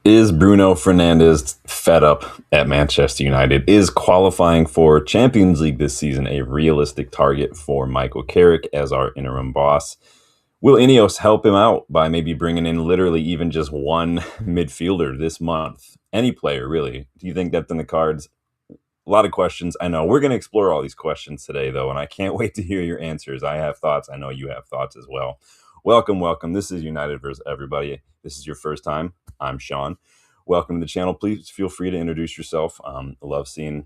Is Bruno Fernandes fed up at Manchester United? Is qualifying for Champions League this season a realistic target for Michael Carrick as our interim boss? Will Ineos help him out by maybe bringing in literally even just one midfielder this month? Any player, really. Do you think that's in the cards? A lot of questions. I know we're going to explore all these questions today, though, and I can't wait to hear your answers. I have thoughts. I know you have thoughts as well. Welcome, welcome. This is United versus everybody. This is your first time. I'm Sean. Welcome to the channel. Please feel free to introduce yourself. I love seeing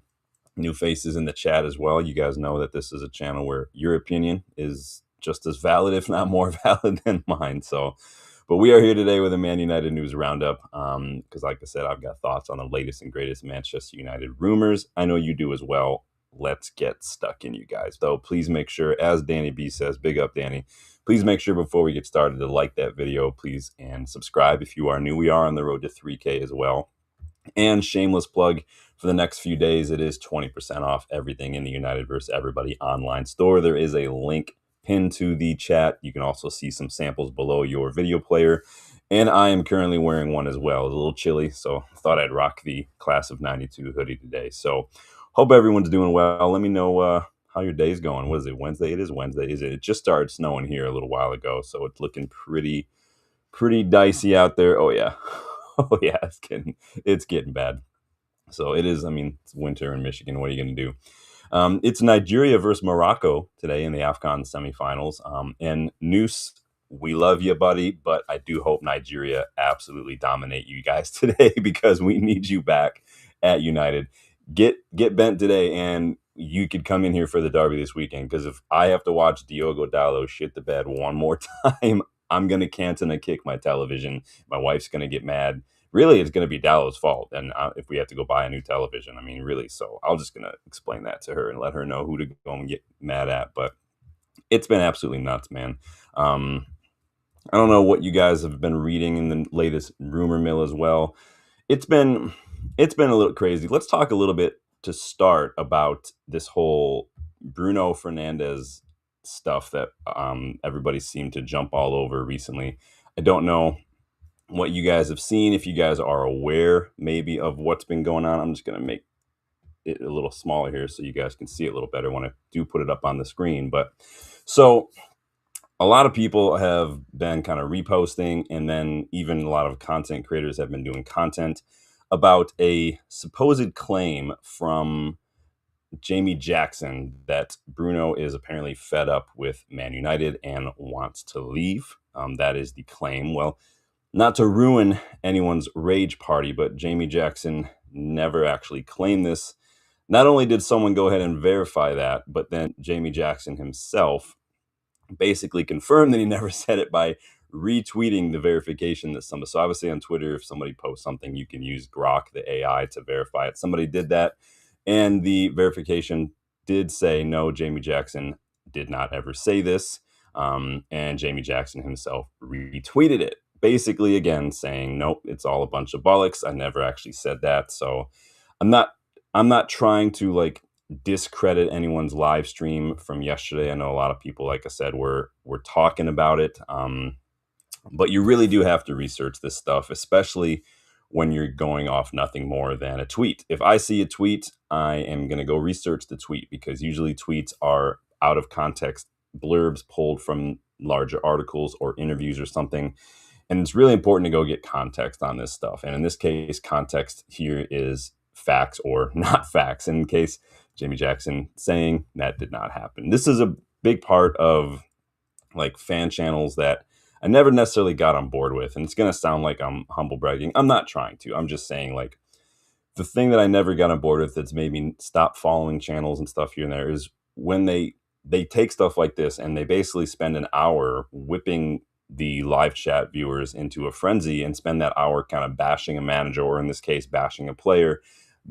new faces in the chat as well. You guys know that this is a channel where your opinion is just as valid, if not more valid than mine. But we are here today with a Man United News Roundup because, like I said, I've got thoughts on the latest and greatest Manchester United rumors. I know you do as well. Let's get stuck in, you guys. Though, please make sure, as Danny B says, big up, Danny. Please make sure before we get started to like that video, please, and subscribe if you are new. We are on the road to 3K as well. And shameless plug, for the next few days, it is 20% off everything in the United vs. Everybody online store. There is a link pinned to the chat. You can also see some samples below your video player. And I am currently wearing one as well. It's a little chilly, so I thought I'd rock the Class of 92 hoodie today. So hope everyone's doing well. Let me know how your day's going. What is it, Wednesday? It is Wednesday. It just started snowing here a little while ago, so it's looking pretty dicey out there. Oh, yeah. Oh, yeah, it's getting bad. So it is. I mean, it's winter in Michigan. What are you going to do? It's Nigeria versus Morocco today in the AFCON semifinals. And Noose, we love you, buddy, but I do hope Nigeria absolutely dominate you guys today because we need you back at United. Get bent today, and you could come in here for the derby this weekend, because if I have to watch Diogo Dalot shit the bed one more time, I'm going to cancel and kick my television. My wife's going to get mad. Really, it's going to be Dallow's fault, and if we have to go buy a new television, I mean, really. So I'm just going to explain that to her and let her know who to go and get mad at. But it's been absolutely nuts, man. I don't know what you guys have been reading in the latest rumor mill as well. It's been a little crazy. Let's talk a little bit to start about this whole Bruno Fernandes stuff that everybody seemed to jump all over recently. I don't know what you guys have seen, if you guys are aware maybe of what's been going on. I'm just going to make it a little smaller here so you guys can see it a little better when I do put it up on the screen. But so a lot of people have been kind of reposting, and then even a lot of content creators have been doing content about a supposed claim from Jamie Jackson that Bruno is apparently fed up with Man United and wants to leave. That is the claim. Well, not to ruin anyone's rage party, but Jamie Jackson never actually claimed this. Not only did someone go ahead and verify that, but then Jamie Jackson himself basically confirmed that he never said it by retweeting the verification that somebody. So obviously on Twitter, if somebody posts something, you can use Grok, the AI, to verify it. Somebody did that, and the verification did say, no, Jamie Jackson did not ever say this. And Jamie Jackson himself retweeted it, basically again saying, nope, it's all a bunch of bollocks. I never actually said that. So I'm not trying to like discredit anyone's live stream from yesterday. I know a lot of people, like I said, were talking about it. But you really do have to research this stuff, especially when you're going off nothing more than a tweet. If I see a tweet, I am going to go research the tweet, because usually tweets are out of context blurbs pulled from larger articles or interviews or something. And it's really important to go get context on this stuff. And in this case, context here is facts or not facts. In case Jamie Jackson saying that did not happen. This is a big part of like fan channels that I never necessarily got on board with. And it's going to sound like I'm humble bragging. I'm not trying to. I'm just saying, like, the thing that I never got on board with that's made me stop following channels and stuff here and there is when they take stuff like this and they basically spend an hour whipping the live chat viewers into a frenzy and spend that hour kind of bashing a manager, or in this case, bashing a player,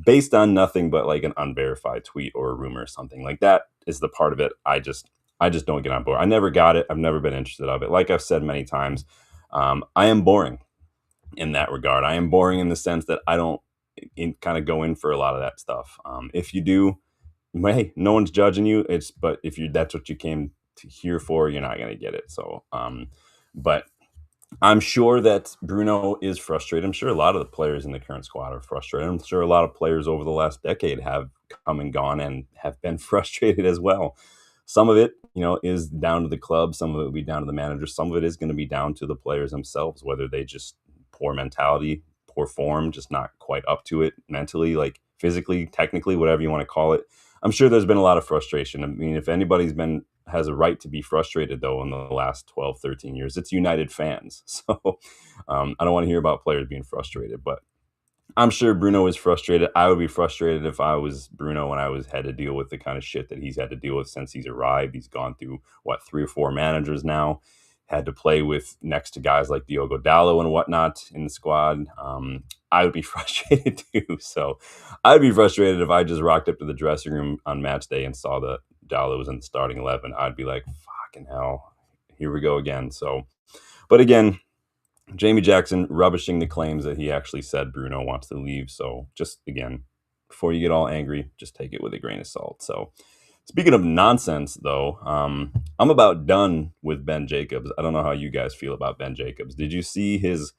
based on nothing but like an unverified tweet or a rumor or something. Like, that is the part of it I just don't get on board. I never got it. I've never been interested of it. Like I've said many times, I am boring in that regard. I am boring in the sense that I don't kind of go in for a lot of that stuff. If you do, hey, no one's judging you. But if that's what you came to here for, you're not going to get it. So, but I'm sure that Bruno is frustrated. I'm sure a lot of the players in the current squad are frustrated. I'm sure a lot of players over the last decade have come and gone and have been frustrated as well. Some of it, is down to the club. Some of it will be down to the manager. Some of it is going to be down to the players themselves, whether they just poor mentality, poor form, just not quite up to it mentally, like physically, technically, whatever you want to call it. I'm sure there's been a lot of frustration. I mean, if anybody's been has a right to be frustrated though in the last 12, 13 years, it's United fans. So I don't want to hear about players being frustrated, but I'm sure Bruno is frustrated. I would be frustrated if I was Bruno and I was had to deal with the kind of shit that he's had to deal with since he's arrived. He's gone through what, 3 or 4 managers now, had to play with next to guys like Diogo Dallo and whatnot in the squad. I would be frustrated too. So I'd be frustrated if I just rocked up to the dressing room on match day and saw that Dallo was in the starting 11. I'd be like, fucking hell, here we go again. So, but again, Jamie Jackson rubbishing the claims that he actually said Bruno wants to leave. So just again, before you get all angry, just take it with a grain of salt. So speaking of nonsense, though, I'm about done with Ben Jacobs. I don't know how you guys feel about Ben Jacobs. Did you see his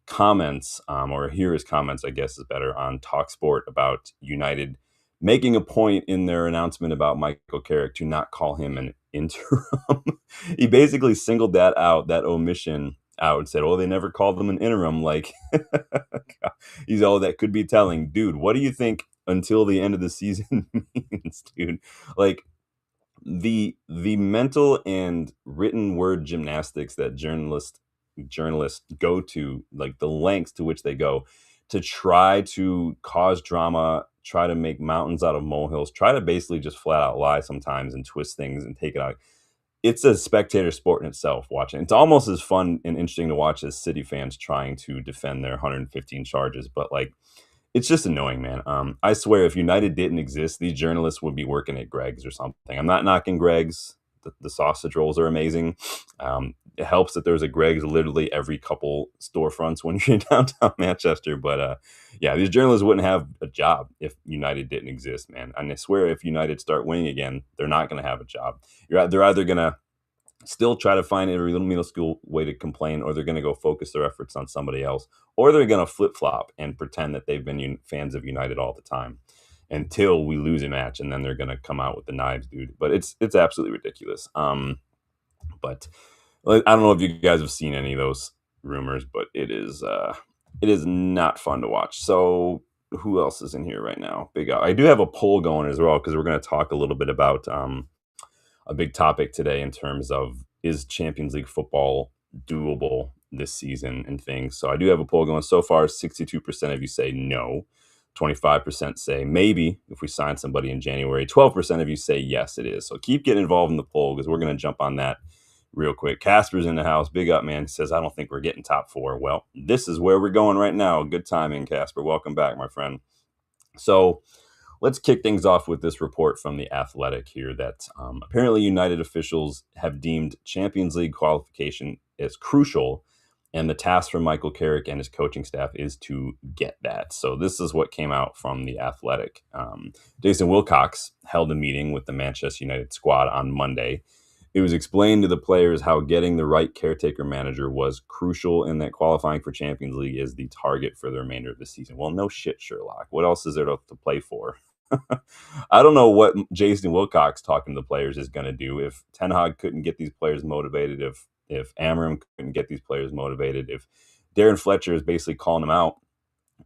comments, or hear his comments, I guess is better, on Talksport about United making a point in their announcement about Michael Carrick to not call him an interim? He basically singled that omission out and said, "Oh, they never called them an interim." Like, he's all that could be telling, dude. What do you think until the end of the season means, dude? Like the mental and written word gymnastics that journalists go to, like the lengths to which they go to try to cause drama, try to make mountains out of molehills, try to basically just flat out lie sometimes and twist things and take it out. It's a spectator sport in itself watching. It's almost as fun and interesting to watch as City fans trying to defend their 115 charges. But like, it's just annoying, man. I swear, if United didn't exist, these journalists would be working at Greg's or something. I'm not knocking Greg's. The sausage rolls are amazing. It helps that there's a Greg's literally every couple storefronts when you're in downtown Manchester. But yeah, these journalists wouldn't have a job if United didn't exist, man. And I swear, if United start winning again, they're not going to have a job. They're either going to still try to find every little minuscule way to complain, or they're going to go focus their efforts on somebody else, or they're going to flip flop and pretend that they've been fans of United all the time until we lose a match, and then they're going to come out with the knives, dude. But it's absolutely ridiculous. But I don't know if you guys have seen any of those rumors, but it is not fun to watch. So who else is in here right now? I do have a poll going as well, because we're going to talk a little bit about a big topic today in terms of, is Champions League football doable this season and things. So I do have a poll going so far. 62% of you say no. 25% say maybe if we sign somebody in January. 12% of you say yes, it is. So keep getting involved in the poll, because we're going to jump on that real quick. Casper's in the house. Big up, man. He says, I don't think we're getting top 4. Well, this is where we're going right now. Good timing, Casper. Welcome back, my friend. So let's kick things off with this report from The Athletic here that apparently United officials have deemed Champions League qualification as crucial, and the task for Michael Carrick and his coaching staff is to get that. So this is what came out from The Athletic. Jason Wilcox held a meeting with the Manchester United squad on Monday. It was explained to the players how getting the right caretaker manager was crucial, and that qualifying for Champions League is the target for the remainder of the season. Well, no shit, Sherlock. What else is there to play for? I don't know what Jason Wilcox talking to the players is going to do if Ten Hag couldn't get these players motivated, if Amorim couldn't get these players motivated, if Darren Fletcher is basically calling them out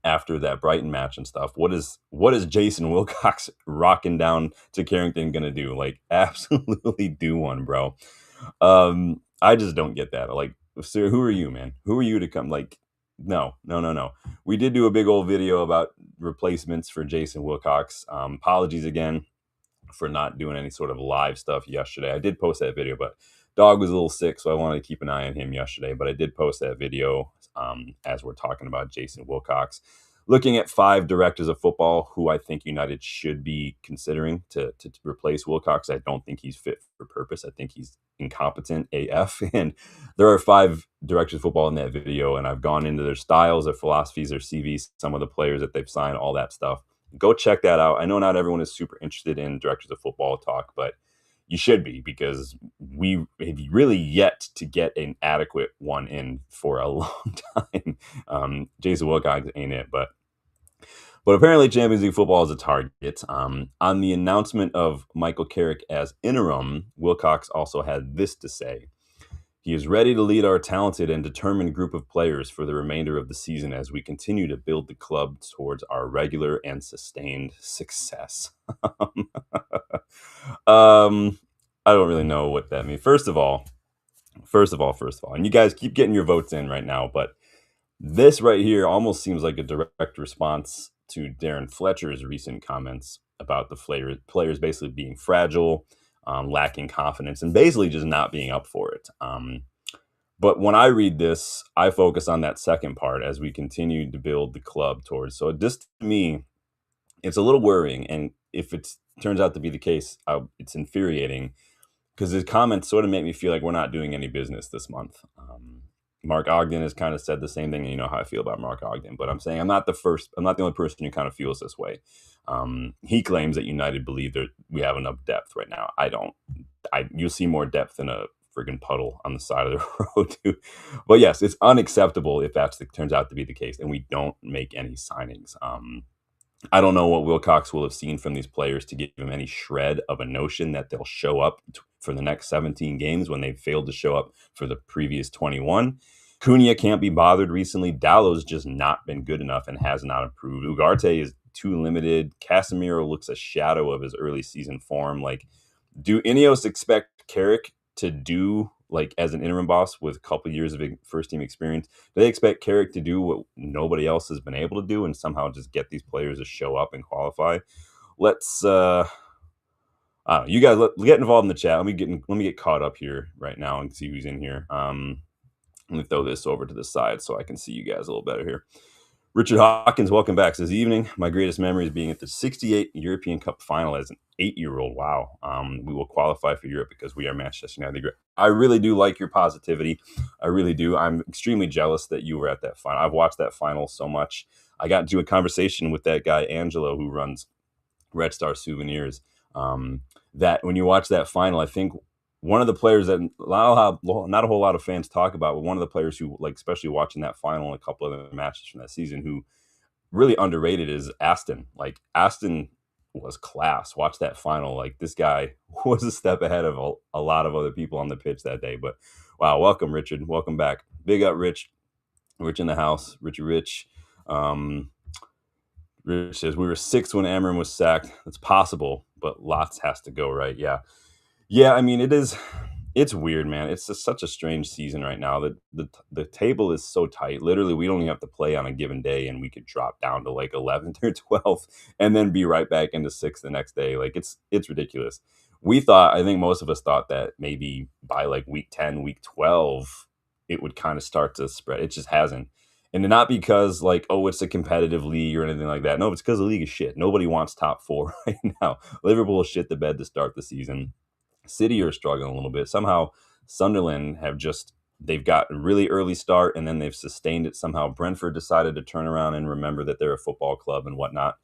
after that Brighton match and stuff. What is Jason Wilcox rocking down to Carrington going to do? Like, absolutely do one, bro. I just don't get that. Like, sir, who are you, man? Who are you to come? Like, no. We did do a big old video about replacements for Jason Wilcox. Apologies again for not doing any sort of live stuff yesterday. I did post that video, but dog was a little sick, so I wanted to keep an eye on him yesterday. But I did post that video as we're talking about Jason Wilcox. Looking at 5 directors of football who I think United should be considering to replace Wilcox. I don't think he's fit for purpose. I think he's incompetent AF. And there are 5 directors of football in that video, and I've gone into their styles, their philosophies, their CVs, some of the players that they've signed, all that stuff. Go check that out. I know not everyone is super interested in directors of football talk, but you should be, because we have really yet to get an adequate one in for a long time. Jason Wilcox ain't it, but apparently Champions League football is a target. On the announcement of Michael Carrick as interim, Wilcox also had this to say. He is ready to lead our talented and determined group of players for the remainder of the season as we continue to build the club towards our regular and sustained success. I don't really know what that means. First of all, and you guys keep getting your votes in right now, but this right here almost seems like a direct response to Darren Fletcher's recent comments about the players basically being fragile, lacking confidence, and basically just not being up for it. But when I read this, I focus on that second part as we continue to build the club towards. So just to me, it's a little worrying. And if it turns out to be the case, it's infuriating, because his comments sort of make me feel like we're not doing any business this month. Mark Ogden has kind of said the same thing, and you know how I feel about Mark Ogden. But I'm saying I'm not the only person who kind of feels this way. He claims that United believe that we have enough depth right now. I don't. You'll see more depth in a friggin' puddle on the side of the road, too. But yes, it's unacceptable if turns out to be the case, and we don't make any signings. I don't know what Wilcox will have seen from these players to give him any shred of a notion that they'll show up for the next 17 games when they've failed to show up for the previous 21. Cunha can't be bothered recently. Dallow's just not been good enough and has not improved. Ugarte is too limited. Casemiro looks a shadow of his early season form. Like, do Ineos expect Carrick to do, like, as an interim boss with a couple years of first team experience, do they expect Carrick to do what nobody else has been able to do and somehow just get these players to show up and qualify? Let's I don't know, you guys get involved in the chat. Let me get caught up here right now and see who's in here. Let me throw this over to the side so I can see you guys a little better here. Richard Hawkins, welcome back. Says, evening. My greatest memory is being at the 68 European Cup final as an 8-year-old. Wow. We will qualify for Europe because we are Manchester United. I really do like your positivity. I really do. I'm extremely jealous that you were at that final. I've watched that final so much. I got into a conversation with that guy, Angelo, who runs Red Star Souvenirs. That when you watch that final, I think one of the players that not a whole lot of fans talk about, but one of the players who, like, especially watching that final and a couple of other matches from that season, who really underrated is Aston. Like, Aston was class. Watch that final. Like, this guy was a step ahead of a lot of other people on the pitch that day. But wow, welcome, Richard. Welcome back. Big up, Rich. Rich in the house. Rich. Rich says, we were 6th when Amorim was sacked. It's possible, but lots has to go right. Yeah, I mean, it's weird, man. It's just such a strange season right now. The table is so tight. Literally, we don't even have to play on a given day, and we could drop down to like 11th or 12th and then be right back into 6th the next day. Like, it's ridiculous. I think most of us thought that maybe by like week 10, week 12, it would kind of start to spread. It just hasn't. And not because, like, oh, it's a competitive league or anything like that. No, it's because the league is shit. Nobody wants top 4 right now. Liverpool shit the bed to start the season. City are struggling a little bit. Somehow Sunderland they've got a really early start and then they've sustained it somehow. Brentford decided to turn around and remember that they're a football club and whatnot.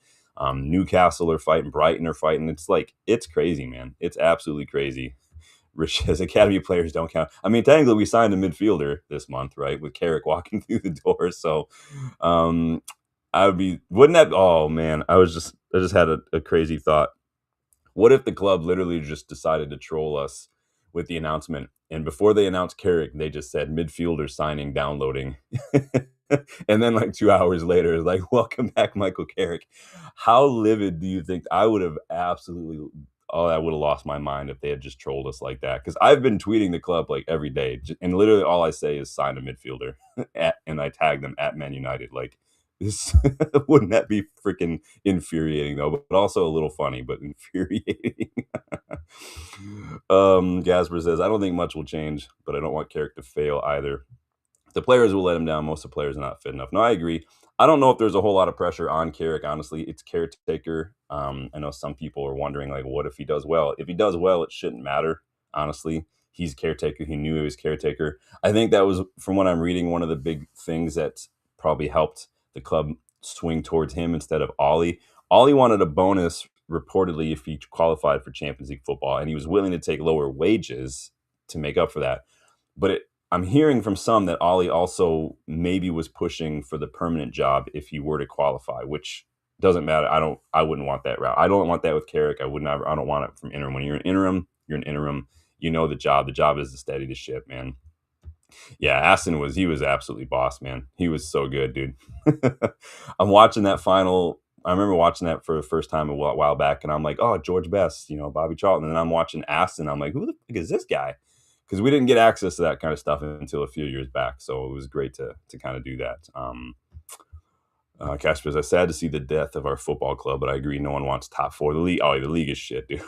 Newcastle are fighting. Brighton are fighting. It's crazy, man. It's absolutely crazy. Rich says academy players don't count. I mean, technically we signed a midfielder this month, right? With Carrick walking through the door. So oh man, I just had a crazy thought. What if the club literally just decided to troll us with the announcement, and before they announced Carrick, they just said midfielder signing downloading, and then like 2 hours later, it's like, welcome back, Michael Carrick. How livid do you think I would have? Absolutely. Oh, I would have lost my mind if they had just trolled us like that. Because I've been tweeting the club like every day, and literally all I say is sign a midfielder, and I tag them at Man United. Like, this wouldn't that be freaking infuriating though? But also a little funny, but infuriating. Gasper says, I don't think much will change, but I don't want Carrick to fail either. The players will let him down. Most of the players are not fit enough. No, I agree. I don't know if there's a whole lot of pressure on Carrick, honestly. It's caretaker. I know some people are wondering, like, what if he does well? If he does well, it shouldn't matter, honestly. He's caretaker. He knew he was caretaker. I think that was, from what I'm reading, one of the big things that probably helped the club swing towards him instead of Ollie. Ollie wanted a bonus reportedly if he qualified for Champions League football, and he was willing to take lower wages to make up for that. But I'm hearing from some that Ollie also maybe was pushing for the permanent job if he were to qualify, which doesn't matter. I wouldn't want that route. I don't want that with Carrick. I don't want it from interim. When you're an interim, you're an interim. You know the job. The job is to steady the ship, man. Yeah, he was absolutely boss, man. He was so good, dude. I'm watching that final. I remember watching that for the first time a while back, and I'm like, oh, George Best, Bobby Charlton. And then I'm watching Aston. I'm like, who the fuck is this guy? Because we didn't get access to that kind of stuff until a few years back. So it was great to kind of do that. Casper says, sad to see the death of our football club, but I agree, no one wants top four. The league, the league is shit, dude.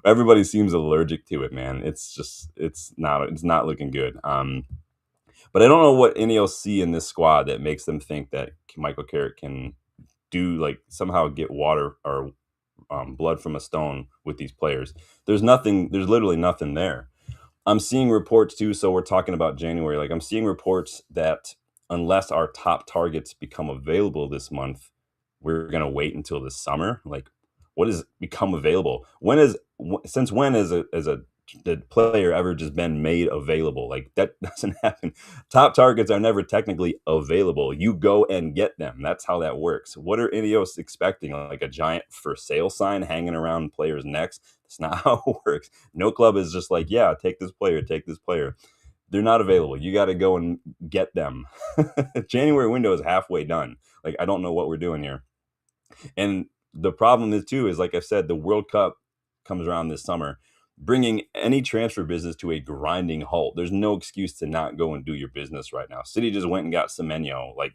Everybody seems allergic to it, man. It's not looking good. But I don't know what Ineos see in this squad that makes them think that Michael Carrick can do, like, somehow get water or blood from a stone with these players. There's literally nothing there. I'm seeing reports too. So we're talking about January. Like, I'm seeing reports that unless our top targets become available this month, we're going to wait until the summer. Like, what is become available? Since when has the player ever just been made available? Like, that doesn't happen. Top targets are never technically available. You go and get them. That's how that works. What are Ineos expecting? Like a giant for sale sign hanging around players' necks? That's not how it works. No club is just like, yeah, take this player, take this player. They're not available. You got to go and get them. January window is halfway done. Like, I don't know what we're doing here. And the problem is too, is like I said, the World Cup comes around this summer, bringing any transfer business to a grinding halt. There's no excuse to not go and do your business right now. City just went and got Semenyo, like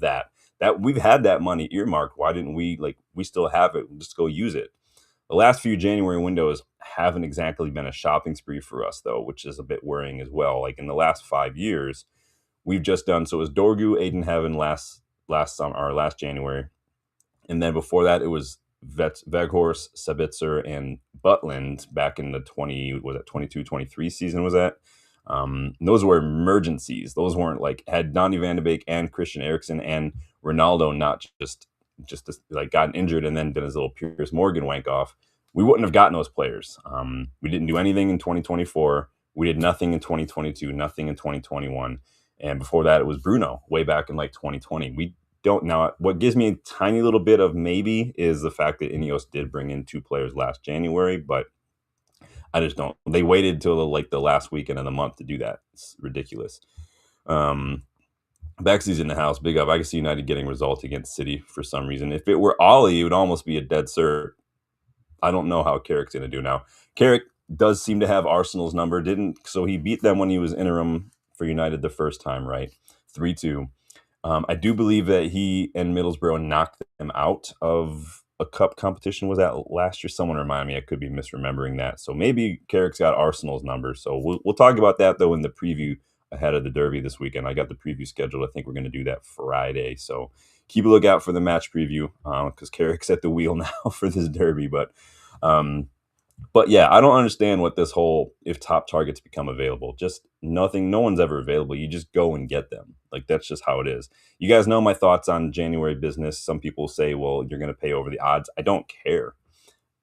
that. That we've had that money earmarked. Why didn't we? Like, we still have it. Just go use it. The last few January windows haven't exactly been a shopping spree for us, though, which is a bit worrying as well. Like, in the last 5 years, we've just done, so it was Dorgu, Aidenheaven last summer or last January. And then before that, it was Veghorst, Sabitzer, and Butland back in the 22-23 season was that. Those were emergencies. Those weren't like, had Donny van de Beek and Christian Eriksen and Ronaldo not just like gotten injured and then did his little Piers Morgan wank off, we wouldn't have gotten those players. We didn't do anything in 2024. We did nothing in 2022, nothing in 2021. And before that, it was Bruno way back in like 2020. We don't now. What gives me a tiny little bit of maybe is the fact that Ineos did bring in 2 players last January, but I just don't. They waited till like the last weekend of the month to do that. It's ridiculous. Bexy's in the house. Big up. I can see United getting results against City for some reason. If it were Ollie, it would almost be a dead cert. I don't know how Carrick's going to do now. Carrick does seem to have Arsenal's number. So he beat them when he was interim for United the first time, right? 3-2. I do believe that he and Middlesbrough knocked them out of a cup competition. Was that last year? Someone remind me. I could be misremembering that. So maybe Carrick's got Arsenal's number. So we'll talk about that, though, in the preview ahead of the Derby this weekend. I got the preview scheduled. I think we're going to do that Friday. So keep a lookout for the match preview because Carrick's at the wheel now for this Derby. But yeah, I don't understand what this whole if top targets become available. Just nothing. No one's ever available. You just go and get them. Like, that's just how it is. You guys know my thoughts on January business. Some people say, well, you're going to pay over the odds. I don't care.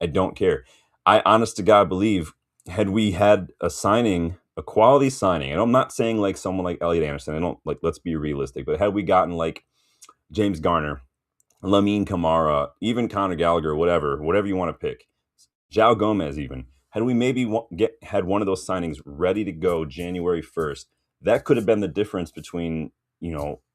I don't care. I honest to God believe had we had a quality signing, and I'm not saying like someone like Elliot Anderson. I don't like, let's be realistic, but had we gotten like James Garner, Lamine Kamara, even Conor Gallagher, whatever you want to pick, João Gomez even, had we maybe had one of those signings ready to go January 1st, that could have been the difference between,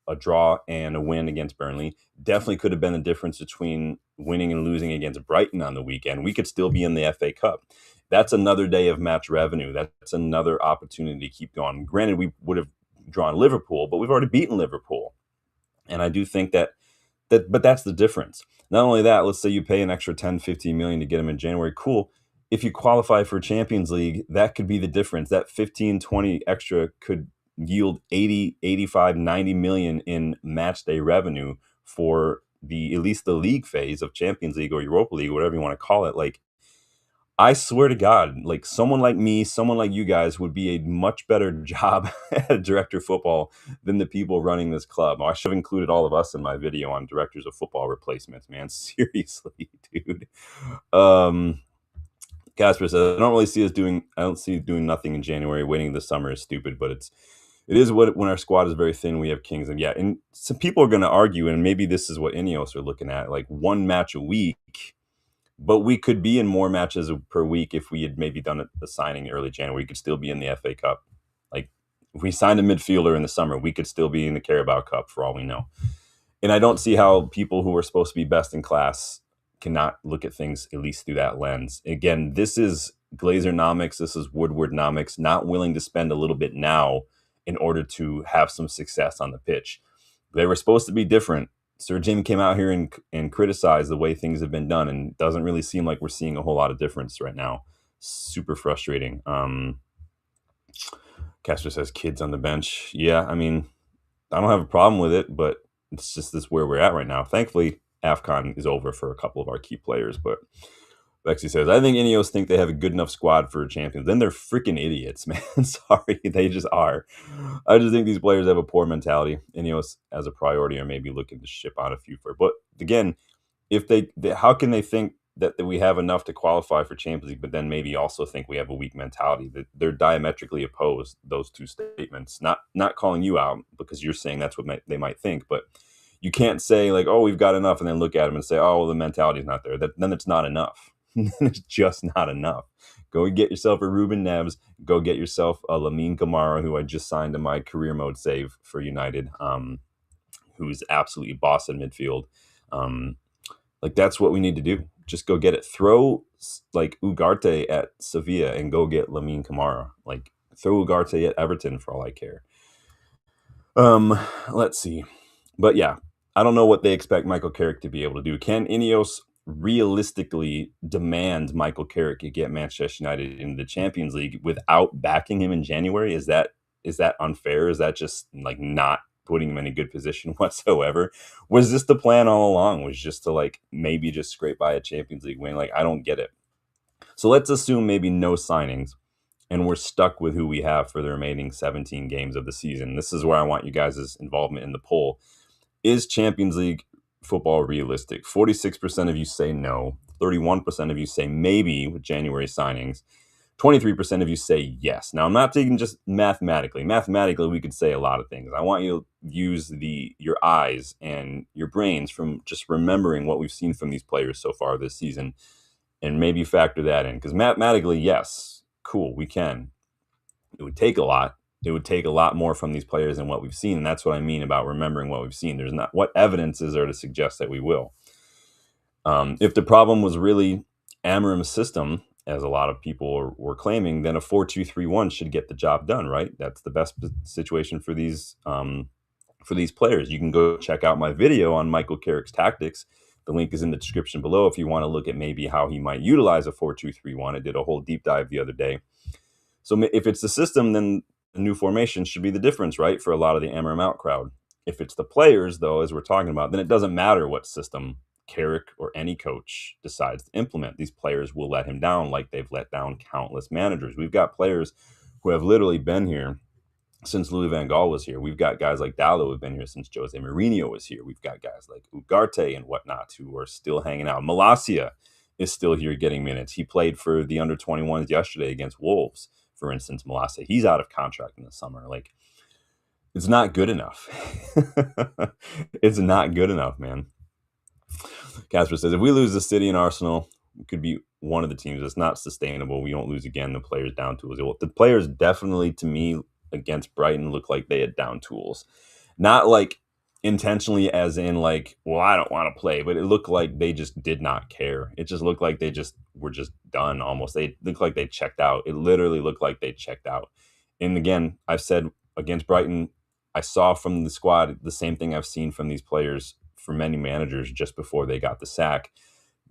a draw and a win against Burnley. Definitely could have been the difference between winning and losing against Brighton on the weekend. We could still be in the FA Cup. That's another day of match revenue. That's another opportunity to keep going. Granted, we would have drawn Liverpool, but we've already beaten Liverpool. And I do think but that's the difference. Not only that, let's say you pay an extra 10, 15 million to get them in January. Cool. If you qualify for Champions League, that could be the difference. That 15, 20 extra could yield 80, 85, 90 million in match day revenue for at least the league phase of Champions League or Europa League, whatever you want to call it. Like, I swear to God, like someone like me, someone like you guys would be a much better job at director of football than the people running this club. I should have included all of us in my video on directors of football replacements, man. Seriously, dude. Um, Casper says, I don't see doing nothing in January. Waiting this summer is stupid, but it is what when our squad is very thin, we have kings. And yeah, and some people are going to argue, and maybe this is what Ineos are looking at, like one match a week, but we could be in more matches per week if we had maybe done a signing early January. We could still be in the FA Cup. Like if we signed a midfielder in the summer, we could still be in the Carabao Cup for all we know. And I don't see how people who are supposed to be best in class cannot look at things at least through that lens. Again, this is Glazernomics. This is Woodwardnomics, not willing to spend a little bit now in order to have some success on the pitch. They were supposed to be different. Sir Jim came out here and criticized the way things have been done, and it doesn't really seem like we're seeing a whole lot of difference right now. Super frustrating. Castro says kids on the bench. Yeah, I mean, I don't have a problem with it, but it's just this where we're at right now. Thankfully, AFCON is over for a couple of our key players, but Lexi says, I think Ineos think they have a good enough squad for champions. Then they're freaking idiots, man. Sorry, they just are. I just think these players have a poor mentality. Ineos as a priority or maybe looking to ship on a few for. But again, if how can they think that we have enough to qualify for Champions League, but then maybe also think we have a weak mentality? That they're diametrically opposed, those two statements. Not calling you out because you're saying that's what they might think, but you can't say like, oh, we've got enough, and then look at them and say, oh, well, the mentality is not there. Then it's not enough. It's just not enough. Go get yourself a Ruben Neves. Go get yourself a Lamine Camara, who I just signed to my career mode save for United, who's absolutely boss in midfield. Like that's what we need to do. Just go get it. Throw like Ugarte at Sevilla and go get Lamine Camara. Like throw Ugarte at Everton for all I care. Let's see. But yeah, I don't know what they expect Michael Carrick to be able to do. Can Ineos realistically demand Michael Carrick to get Manchester United into the Champions League without backing him in January? Is that unfair? Is that just like not putting him in a good position whatsoever? Was this the plan all along? Was just to like maybe just scrape by a Champions League win? Like I don't get it. So let's assume maybe no signings and we're stuck with who we have for the remaining 17 games of the season. This is where I want you guys' involvement in the poll. Is Champions League football realistic? 46% of you say no. 31% of you say maybe with January signings. 23% of you say yes. Now, I'm not taking just mathematically. Mathematically, we could say a lot of things. I want you to use your eyes and your brains from just remembering what we've seen from these players so far this season and maybe factor that in. Because mathematically, yes, cool, we can. It would take a lot. It would take a lot more from these players than what we've seen. And that's what I mean about remembering what we've seen. There's not what evidence is there to suggest that we will. If the problem was really Amorim's system, as a lot of people were claiming, then a 4-2-3-1 should get the job done, right? That's the best situation for these players. You can go check out my video on Michael Carrick's tactics. The link is in the description below if you want to look at maybe how he might utilize a 4-2-3-1. I did a whole deep dive the other day. So if it's the system, then the new formation should be the difference, right, for a lot of the Amorim out crowd. If it's the players, though, as we're talking about, then it doesn't matter what system Carrick or any coach decides to implement. These players will let him down like they've let down countless managers. We've got players who have literally been here since Louis van Gaal was here. We've got guys like Dallo who have been here since Jose Mourinho was here. We've got guys like Ugarte and whatnot who are still hanging out. Malacia is still here getting minutes. He played for the under-21s yesterday against Wolves, for instance. Malacia, he's out of contract in the summer. Like, it's not good enough. It's not good enough, man. Casper says, if we lose the City and Arsenal, it could be one of the teams. It's not sustainable. We don't lose again. The players down tools. The players definitely, to me, against Brighton, look like they had down tools. Not like intentionally as in like, well, I don't want to play, but it looked like they just did not care. It just looked like they just were just done almost. They looked like they checked out. It literally looked like they checked out. And again, I've said against Brighton, I saw from the squad the same thing I've seen from these players for many managers just before they got the sack.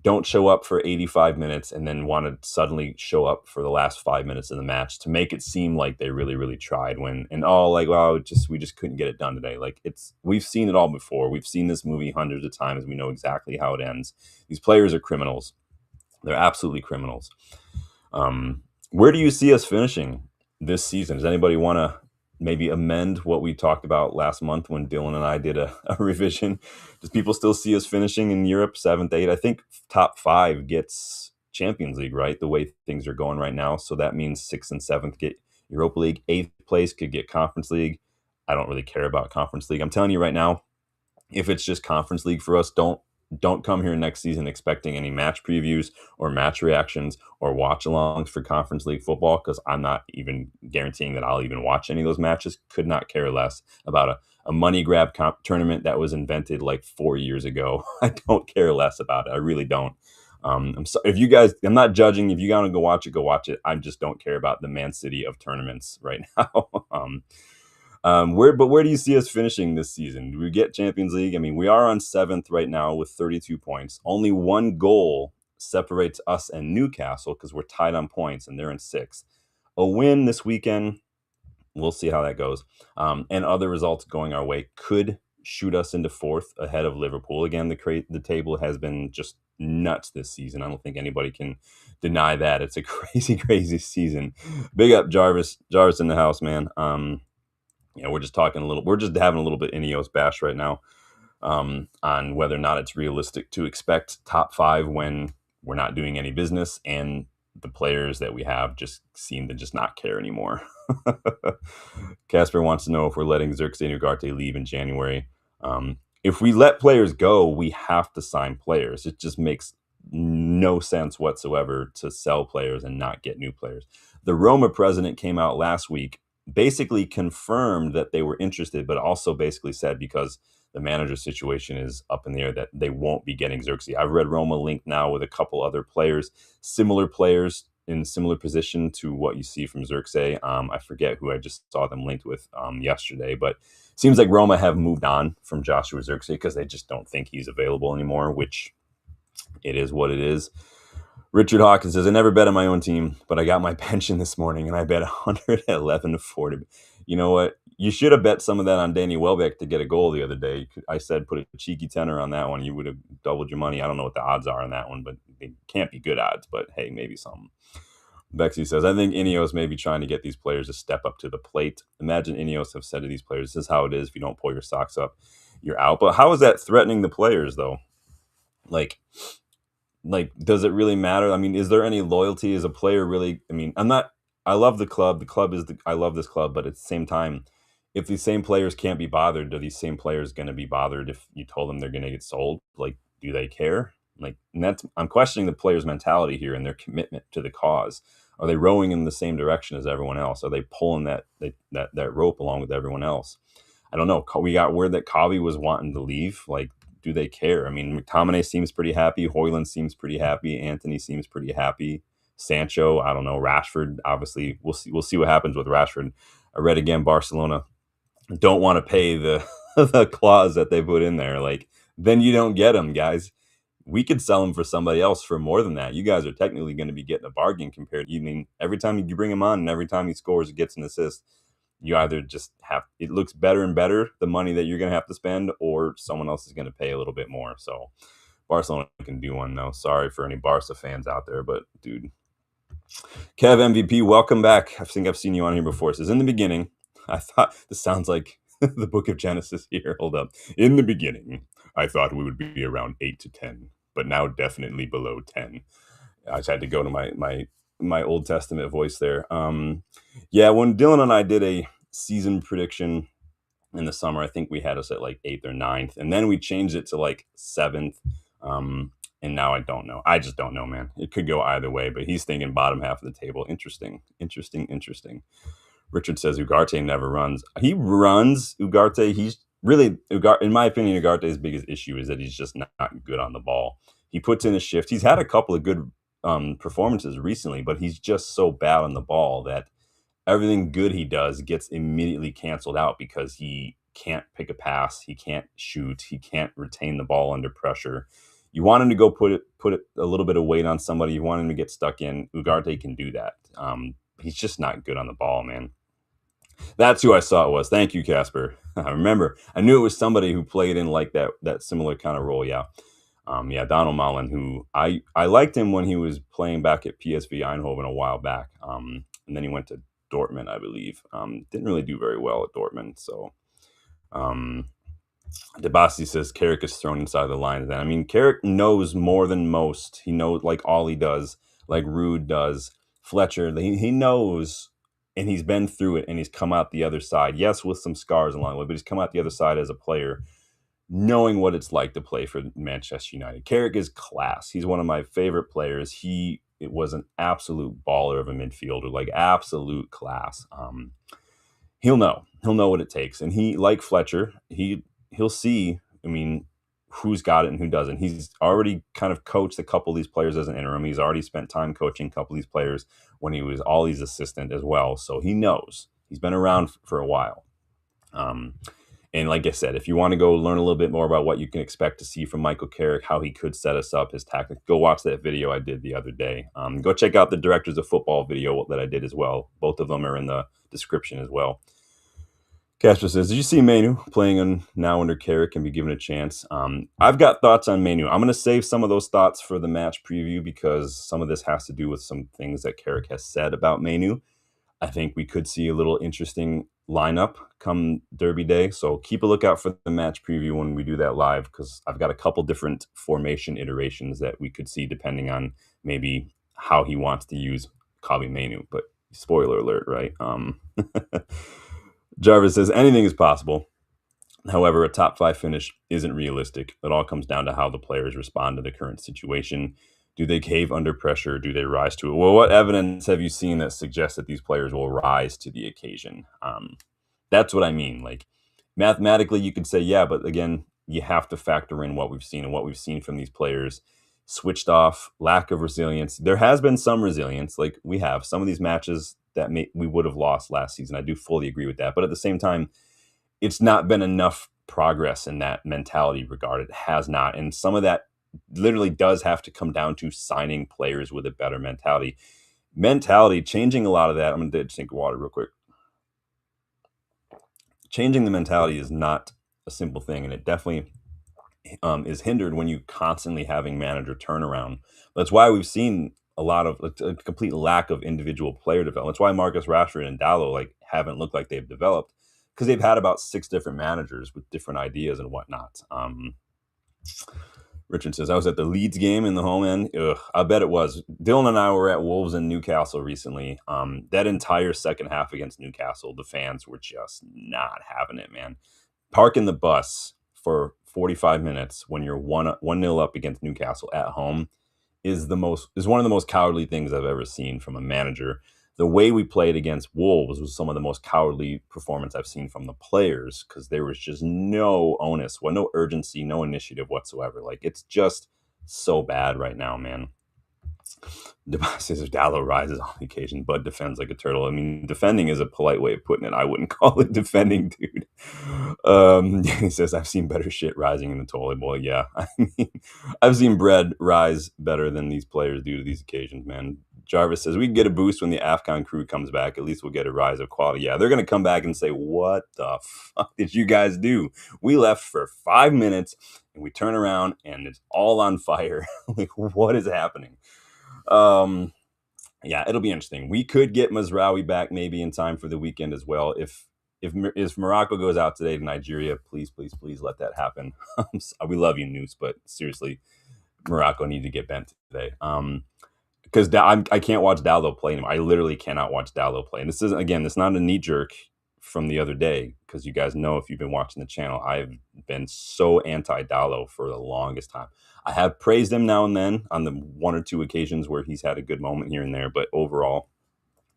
Don't show up for 85 minutes and then want to suddenly show up for the last 5 minutes of the match to make it seem like they really, really tried we just couldn't get it done today. Like we've seen it all before. We've seen this movie hundreds of times. We know exactly how it ends. These players are criminals. They're absolutely criminals. Where do you see us finishing this season? Does anybody want to maybe amend what we talked about last month when Dylan and I did a revision? Does people still see us finishing in Europe, 7th, 8th? I think top 5 gets Champions League, right? The way things are going right now. So that means 6th and 7th get Europa League. 8th place could get Conference League. I don't really care about Conference League. I'm telling you right now, if it's just Conference League for us, don't come here next season expecting any match previews or match reactions or watch alongs for Conference League football, because I'm not even guaranteeing that I'll even watch any of those matches. Could not care less about a money grab tournament that was invented like 4 years ago. I don't care less about it. I really don't. I'm sorry if you guys. I'm not judging. If you gotta go watch it, go watch it. I just don't care about the Man City of tournaments right now. Where do you see us finishing this season? Do we get Champions League? I mean, we are on 7th right now with 32 points. Only one goal separates us and Newcastle because we're tied on points and they're in 6th. A win this weekend, we'll see how that goes. And other results going our way could shoot us into 4th ahead of Liverpool. Again, the table has been just nuts this season. I don't think anybody can deny that. It's a crazy, crazy season. Big up Jarvis in the house, man. We're just talking a little. We're just having a little bit Ineos bash right now on whether or not it's realistic to expect top 5 when we're not doing any business, and the players that we have just seem to just not care anymore. Casper wants to know if we're letting Xerxes and Ugarte leave in January. If we let players go, we have to sign players. It just makes no sense whatsoever to sell players and not get new players. The Roma president came out last week, basically confirmed that they were interested, but also basically said because the manager situation is up in the air that they won't be getting Xerxes. I've read Roma linked now with a couple other similar players in similar position to what you see from Xerxes. I forget who I just saw them linked with yesterday, but it seems like Roma have moved on from Joshua Xerxes because they just don't think he's available anymore, which it is what it is. Richard Hawkins says, I never bet on my own team, but I got my pension this morning and I bet 111 to 40. You know what? You should have bet some of that on Danny Welbeck to get a goal the other day. I said put a cheeky tenner on that one. You would have doubled your money. I don't know what the odds are on that one, but they can't be good odds. But hey, maybe something. Bexy says, I think Ineos may be trying to get these players to step up to the plate. Imagine Ineos have said to these players, this is how it is. If you don't pull your socks up, you're out. But how is that threatening the players, though? Like does it really matter? I mean, is there any loyalty as a player really? I mean, I love the club. I love this club, but at the same time, if these same players can't be bothered, are these same players going to be bothered if you told them they're going to get sold? Like, do they care? Like, and I'm questioning the players' mentality here and their commitment to the cause. Are they rowing in the same direction as everyone else? Are they pulling that rope along with everyone else? I don't know. We got word that Kavi was wanting to leave. Like, do they care? I mean, McTominay seems pretty happy. Hoyland seems pretty happy. Anthony seems pretty happy. Sancho, I don't know. Rashford, obviously, we'll see. We'll see what happens with Rashford. I read again, Barcelona don't want to pay the the clause that they put in there. Like, then you don't get him, guys. We could sell him for somebody else for more than that. You guys are technically going to be getting a bargain compared. You mean every time you bring him on and every time he scores, gets an assist, you either just have it looks better and better the money that you're going to have to spend, or someone else is going to pay a little bit more. So Barcelona can do one though. Sorry for any Barca fans out there, but dude, Kev MVP, welcome back. I think I've seen you on here before. It says in the beginning, I thought this sounds like the book of Genesis here. Hold up. In the beginning, I thought we would be around 8 to 10, but now definitely below 10. I just had to go to my Old Testament voice there. Yeah, when Dylan and I did a season prediction in the summer, I think we had us at like 8th or 9th, and then we changed it to like 7th. And now I don't know. I just don't know, man. It could go either way, but he's thinking bottom half of the table. Interesting. Richard says Ugarte never runs. He runs. Ugarte, he's really, in my opinion, Ugarte's biggest issue is that he's just not good on the ball. He puts in a shift. He's had a couple of good performances recently, but he's just so bad on the ball that everything good he does gets immediately canceled out because he can't pick a pass, he can't shoot, he can't retain the ball under pressure. You want him to go put it a little bit of weight on somebody. You want him to get stuck in. Ugarte can do that. He's just not good on the ball, man. That's who I saw it was. Thank you, Casper. I remember. I knew it was somebody who played in like that similar kind of role. Yeah. Yeah, Donald Malen, who I liked him when he was playing back at PSV Eindhoven a while back, and then he went to Dortmund, I believe. Didn't really do very well at Dortmund, so um, Debasi says Carrick is thrown inside the lines. Then I mean, Carrick knows more than most. He knows like Ollie does, like Rude does, Fletcher. He knows, and he's been through it, and he's come out the other side. Yes, with some scars along the way, but he's come out the other side as a player, knowing what it's like to play for Manchester United. Carrick is class. He's one of my favorite players. It was an absolute baller of a midfielder, like absolute class. He'll know what it takes, and he like Fletcher, he'll see. I mean, who's got it and who doesn't. He's already kind of coached a couple of these players as an interim. He's already spent time coaching a couple of these players when he was Ollie's assistant as well. So he knows. He's been around for a while. Um, and like I said, if you want to go learn a little bit more about what you can expect to see from Michael Carrick, how he could set us up, his tactics, go watch that video I did the other day. Go check out the Directors of Football video that I did as well. Both of them are in the description as well. Castro says, did you see Manu playing now under Carrick and be given a chance? I've got thoughts on Manu. I'm going to save some of those thoughts for the match preview because some of this has to do with some things that Carrick has said about Manu. I think we could see a little interesting lineup come Derby Day. So keep a lookout for the match preview when we do that live because I've got a couple different formation iterations that we could see depending on maybe how he wants to use Kabi Manu. But spoiler alert, right? Jarvis says anything is possible. However, a top 5 finish isn't realistic. It all comes down to how the players respond to the current situation. Do they cave under pressure? Do they rise to it? Well, what evidence have you seen that suggests that these players will rise to the occasion? That's what I mean. Like mathematically, you could say, yeah, but again, you have to factor in what we've seen, and what we've seen from these players switched off, lack of resilience. There has been some resilience. Like we have some of these matches that we would have lost last season. I do fully agree with that. But at the same time, it's not been enough progress in that mentality regard. It has not. And some of that literally does have to come down to signing players with a better mentality. Changing a lot of that. I'm going to drink water real quick. Changing the mentality is not a simple thing, and it definitely is hindered when you constantly having manager turnaround. That's why we've seen a lot of a complete lack of individual player development. That's why Marcus Rashford and Dalot haven't looked like they've developed because they've had about 6 different managers with different ideas and whatnot. Richard says, I was at the Leeds game in the home end. Ugh, I bet it was. Dylan and I were at Wolves and Newcastle recently. That entire second half against Newcastle, the fans were just not having it, man. Parking the bus for 45 minutes when you're 1-0 up against Newcastle at home is one of the most cowardly things I've ever seen from a manager. The way we played against Wolves was some of the most cowardly performance I've seen from the players because there was just no onus, no urgency, no initiative whatsoever. Like it's just so bad right now, man. Says Dallo rises on occasion, but defends like a turtle. I mean, defending is a polite way of putting it. I wouldn't call it defending, dude. He says, I've seen better shit rising in the toilet bowl. Yeah, I mean, I've seen bread rise better than these players do to these occasions, man. Jarvis says, we can get a boost when the AFCON crew comes back. At least we'll get a rise of quality. Yeah, they're going to come back and say, what the fuck did you guys do? We left for 5 minutes, and we turn around, and it's all on fire. Like, what is happening? Yeah, it'll be interesting. We could get Mazraoui back maybe in time for the weekend as well. If Morocco goes out today to Nigeria, please let that happen. We love you, Noose, but seriously, Morocco need to get bent today. Because I can't watch Dallo play anymore. I literally cannot watch Dallo play. And this isn't, again, it's not a knee jerk from the other day, because you guys know, if you've been watching the channel, I've been so anti-Dallo for the longest time. I have praised him now and then on the 1 or 2 occasions where he's had a good moment here and there, but overall,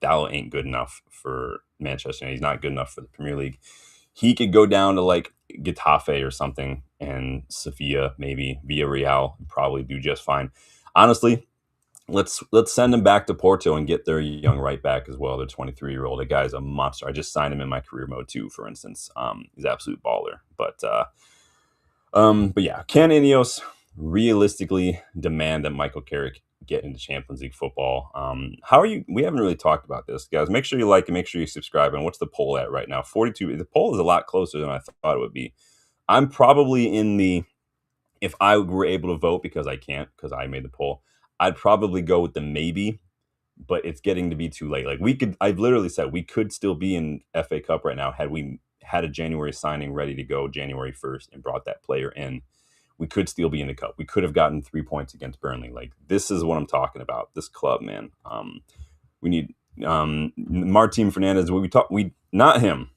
Dallo ain't good enough for Manchester United. He's not good enough for the Premier League. He could go down to like Getafe or something, and Sofia, maybe Villarreal, probably do just fine. Honestly, let's send him back to Porto and get their young right back as well. Their 23-year-old. The guy's a monster. I just signed him in my career mode too, for instance. He's an absolute baller. But yeah, can Ineos realistically demand that Michael Carrick get into Champions League football? How are you? We haven't really talked about this, guys. Make sure you like and make sure you subscribe. And what's the poll at right now? 42. The poll is a lot closer than I thought it would be. I'm probably in the If I were able to vote, because I can't, because I made the poll, I'd probably go with the maybe, but it's getting to be too late. Like I've literally said we could still be in FA Cup right now had we had a January signing ready to go January 1st and brought that player in. We could still be in the cup. We could have gotten 3 points against Burnley. Like, this is what I'm talking about. This club, man. We need Martin Fernandez. We not him.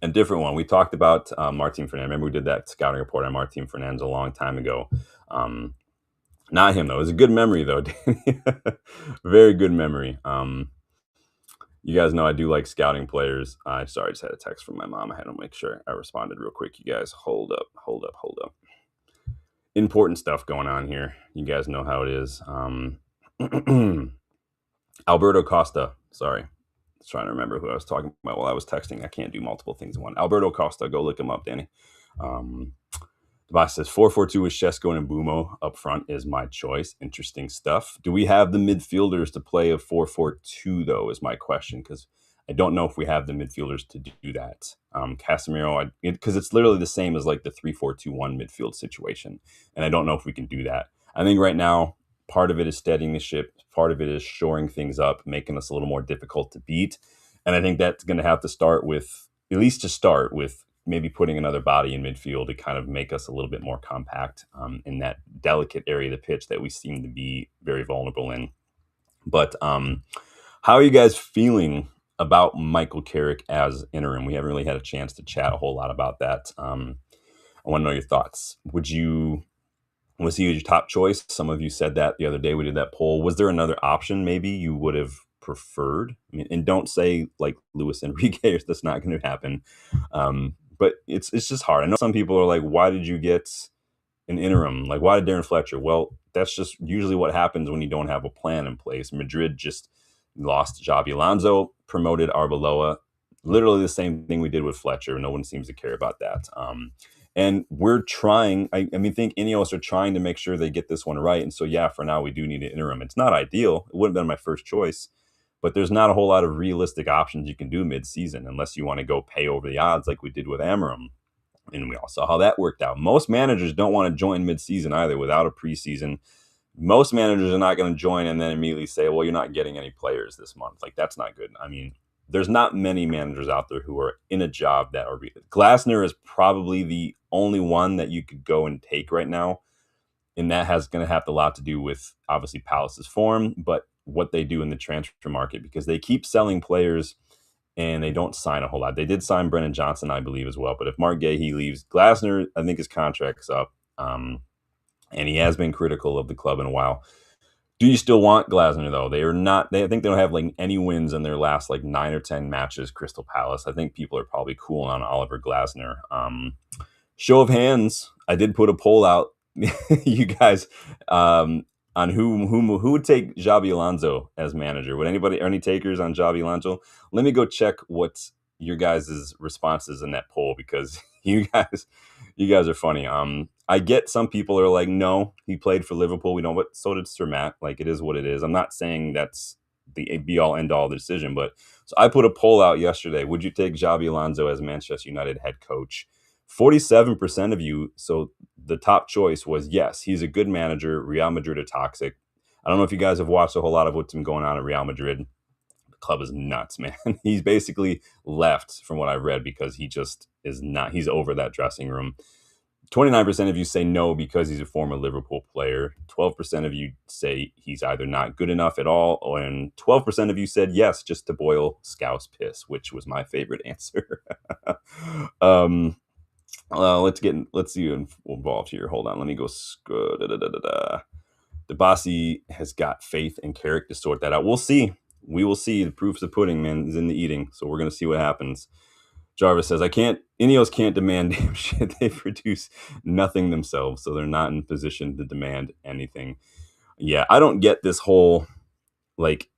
A different one. We talked about Martin Fernandez. Remember we did that scouting report on Martin Fernandez a long time ago. Not him, though. It was a good memory, though. Very good memory. You guys know I do like scouting players. Sorry, I just had a text from my mom. I had to make sure I responded real quick. You guys, hold up. Important stuff going on here. You guys know how it is. Alberto Costa. Sorry. I was trying to remember who I was talking about while I was texting. I can't do multiple things in one. Alberto Costa. Go look him up, Danny. The boss says 4-4-2 with Shesko and Mbumo up front is my choice. Interesting stuff. Do we have the midfielders to play a 4-4-2, though, is my question, because I don't know if we have the midfielders to do that. Casemiro, because it's literally the same as like the 3-4-2-1 midfield situation, and I don't know if we can do that. I think right now, part of it is steadying the ship. Part of it is shoring things up, making us a little more difficult to beat. And I think that's going to have to start with, at least to start with, maybe putting another body in midfield to kind of make us a little bit more compact in that delicate area of the pitch that we seem to be very vulnerable in. But how are you guys feeling about Michael Carrick as interim? We haven't really had a chance to chat a whole lot about that. I want to know your thoughts. Was he your top choice? Some of you said that the other day we did that poll. Was there another option maybe you would have preferred? I mean, and don't say like Luis Enrique, that's not going to happen. But it's just hard. I know some people are like, why did you get an interim? Like, why did Darren Fletcher? Well, that's just usually what happens when you don't have a plan in place. Madrid just lost Xabi Alonso, promoted Arbeloa. Literally the same thing we did with Fletcher. No one seems to care about that. And we're trying, I think Ineos are trying to make sure they get this one right. And so, yeah, for now, we do need an interim. It's not ideal. It wouldn't have been my first choice. But there's not a whole lot of realistic options you can do mid-season unless you want to go pay over the odds like we did with Amorim. And we all saw how that worked out. Most managers don't want to join mid-season either without a preseason. Most managers are not going to join and then immediately say, well, you're not getting any players this month. Like, that's not good. I mean, there's not many managers out there who are in a job that are... Glasner is probably the only one that you could go and take right now. And that has going to have a lot to do with, obviously, Palace's form, but what they do in the transfer market, because they keep selling players and they don't sign a whole lot. They did sign Brennan Johnson, I believe, as well. But if Mark Gahey leaves, Glasner, I think his contract's up. And he has been critical of the club in a while. Do you still want Glasner, though? They are not. I think they don't have like any wins in their last like 9 or 10 matches, Crystal Palace. I think people are probably cool on Oliver Glasner. Show of hands, I did put a poll out. You guys, on who would take Xabi Alonso as manager. Would anybody, any takers on Xabi Alonso? Let me go check what your guys' responses in that poll, because you guys are funny. I get some people are like, no, he played for Liverpool. We don't, but so did Sir Matt. Like, it is what it is. I'm not saying that's the be all end all decision, but so I put a poll out yesterday. Would you take Xabi Alonso as Manchester United head coach? 47% of you, so the top choice was yes, he's a good manager. Real Madrid are toxic. I don't know if you guys have watched a whole lot of what's been going on at Real Madrid. The club is nuts, man. He's basically left, from what I've read, because he just is not, he's over that dressing room. 29% of you say no because he's a former Liverpool player. 12% of you say he's either not good enough at all, and 12% of you said yes, just to boil Scouse piss, which was my favorite answer. Let's see who involved here. Hold on, let me go. Debasi has got faith in Carrick to sort that out. We'll see. We will see. The proof's of pudding, man, is in the eating. So we're gonna see what happens. Jarvis says, Ineos can't demand damn shit. They produce nothing themselves, so they're not in position to demand anything. Yeah, I don't get this whole like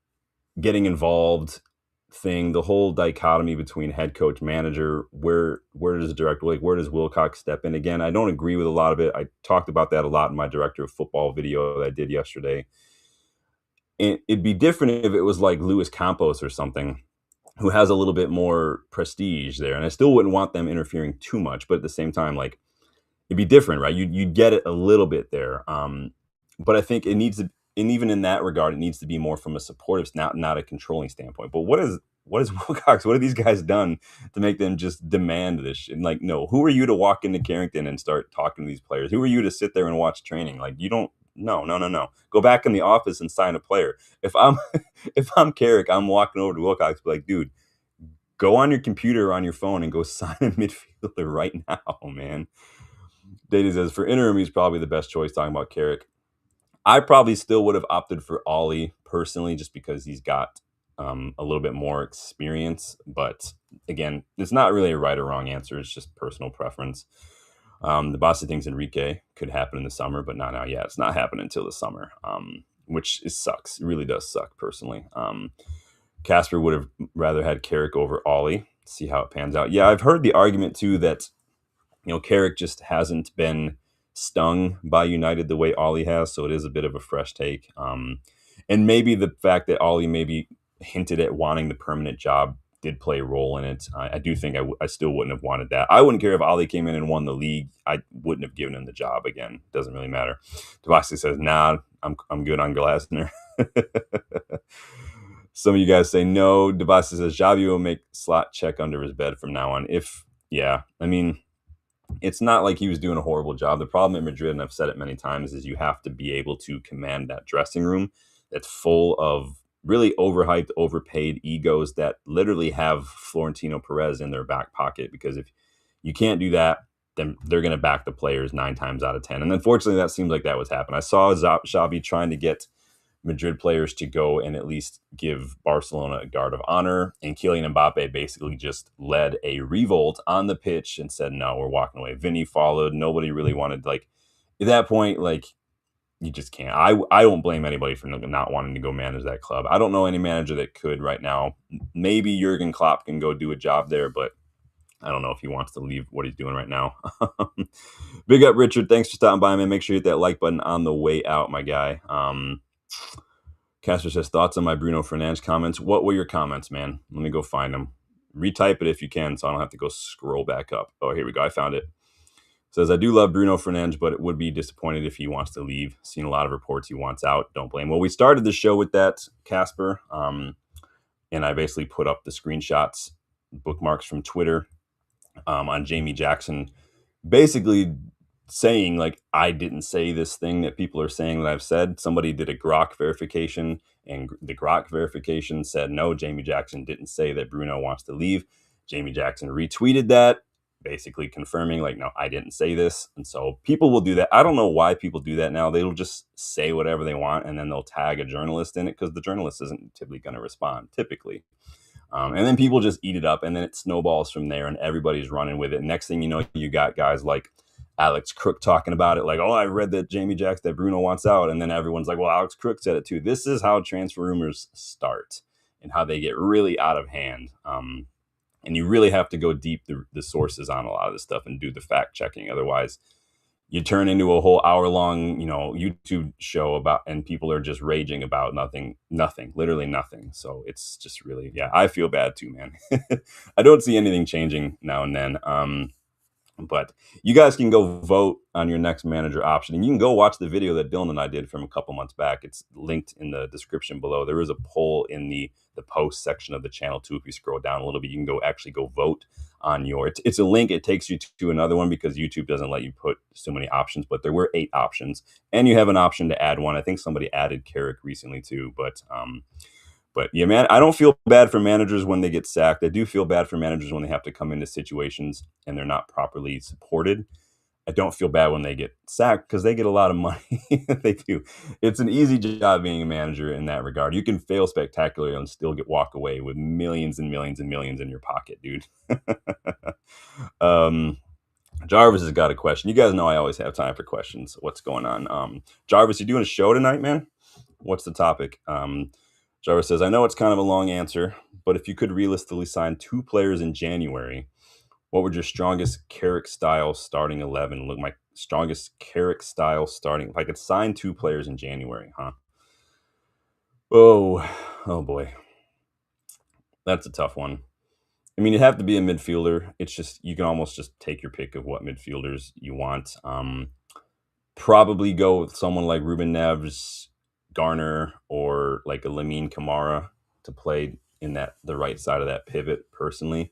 getting involved thing, the whole dichotomy between head coach, manager. Where does the director, like, where does Wilcox step in? Again, I don't agree with a lot of it. I talked about that a lot in my director of football video that I did yesterday. And it'd be different if it was like Luis Campos or something, who has a little bit more prestige there. And I still wouldn't want them interfering too much. But at the same time, like, it'd be different, right? You'd get it a little bit there. But I think it needs to, and even in that regard, it needs to be more from a supportive, not a controlling standpoint. But what is Wilcox? What have these guys done to make them just demand this shit? And like, no, who are you to walk into Carrington and start talking to these players? Who are you to sit there and watch training? Like, you don't. No, no, no, no. Go back in the office and sign a player. If I'm if I'm Carrick, I'm walking over to Wilcox, be like, dude, go on your computer or on your phone and go sign a midfielder right now, man. Data says for interim, he's probably the best choice. Talking about Carrick, I probably still would have opted for Ollie personally, just because he's got a little bit more experience. But again, it's not really a right or wrong answer. It's just personal preference. The boss thinks Enrique could happen in the summer, but not now. Yeah, it's not happening until the summer, which sucks. It really does suck personally. Casper would have rather had Carrick over Ollie. See how it pans out. Yeah, I've heard the argument too that Carrick just hasn't been stung by United the way Ollie has, so it is a bit of a fresh take. And maybe the fact that Ollie maybe hinted at wanting the permanent job did play a role in it. I do think I still wouldn't have wanted that. I wouldn't care if Ollie came in and won the league. I wouldn't have given him the job again. Doesn't really matter. Devasi says, nah, I'm good on Glasner. Some of you guys say no. Devasi says, Xavi will make slot check under his bed from now on. Yeah, I mean, it's not like he was doing a horrible job. The problem at Madrid, and I've said it many times, is you have to be able to command that dressing room that's full of really overhyped, overpaid egos that literally have Florentino Perez in their back pocket. Because if you can't do that, then they're going to back the players 9 times out of 10. And unfortunately, that seems like that was happening. I saw Xavi trying to get Madrid players to go and at least give Barcelona a guard of honor. And Kylian Mbappe basically just led a revolt on the pitch and said, no, we're walking away. Vinny followed. Nobody really wanted, like, at that point, like, you just can't. I don't blame anybody for not wanting to go manage that club. I don't know any manager that could right now. Maybe Jurgen Klopp can go do a job there, but I don't know if he wants to leave what he's doing right now. Big up, Richard. Thanks for stopping by, man. Make sure you hit that like button on the way out, my guy. Casper says, thoughts on my Bruno Fernandes comments. What were your comments, man? Let me go find them. Retype it if you can, so I don't have to go scroll back up. Oh, here we go. I found it. Says, I do love Bruno Fernandes, but it would be disappointed if he wants to leave. Seen a lot of reports he wants out. Don't blame him. Well, we started the show with that, Casper, and I basically put up the screenshots, bookmarks from Twitter on Jamie Jackson, basically saying, like, I didn't say this thing that people are saying that I've said. Somebody did a Grok verification, and the Grok verification said, no, Jamie Jackson didn't say that Bruno wants to leave. Jamie Jackson retweeted that, basically confirming, like, no, I didn't say this. And so people will do that. I don't know why people do that now. They'll just say whatever they want, and then they'll tag a journalist in it, because the journalist isn't typically going to respond, typically. And then people just eat it up, and then it snowballs from there, and everybody's running with it. Next thing you know, you got guys like Alex Crook talking about it, like, oh, I read that that Bruno wants out. And then everyone's like, well, Alex Crook said it too. This is how transfer rumors start and how they get really out of hand. And you really have to go deep the sources on a lot of this stuff and do the fact checking. Otherwise, you turn into a whole hour-long, YouTube show about, and people are just raging about nothing, literally nothing. So it's just really, yeah, I feel bad too, man. I don't see anything changing now and then. But you guys can go vote on your next manager option. And you can go watch the video that Dylan and I did from a couple months back. It's linked in the description below. There is a poll in the post section of the channel too. If you scroll down a little bit, you can go vote on your, it's a link. It takes you to another one because YouTube doesn't let you put so many options, but there were 8 options. And you have an option to add one. I think somebody added Carrick recently too. But yeah, man, I don't feel bad for managers when they get sacked. I do feel bad for managers when they have to come into situations and they're not properly supported. I don't feel bad when they get sacked because they get a lot of money. They do. It's an easy job being a manager in that regard. You can fail spectacularly and still walk away with millions and millions and millions in your pocket, dude. Jarvis has got a question. You guys know I always have time for questions. What's going on? Jarvis, you doing a show tonight, man? What's the topic? Jarvis says, I know it's kind of a long answer, but if you could realistically sign 2 players in January, what would your strongest Carrick style starting 11 look? My strongest Carrick style starting, if I could sign 2 players in January, huh? Oh boy. That's a tough one. I mean, you have to be a midfielder. It's just you can almost just take your pick of what midfielders you want. Probably go with someone like Ruben Neves, Garner, or like a Lamine Kamara to play in that the right side of that pivot. Personally,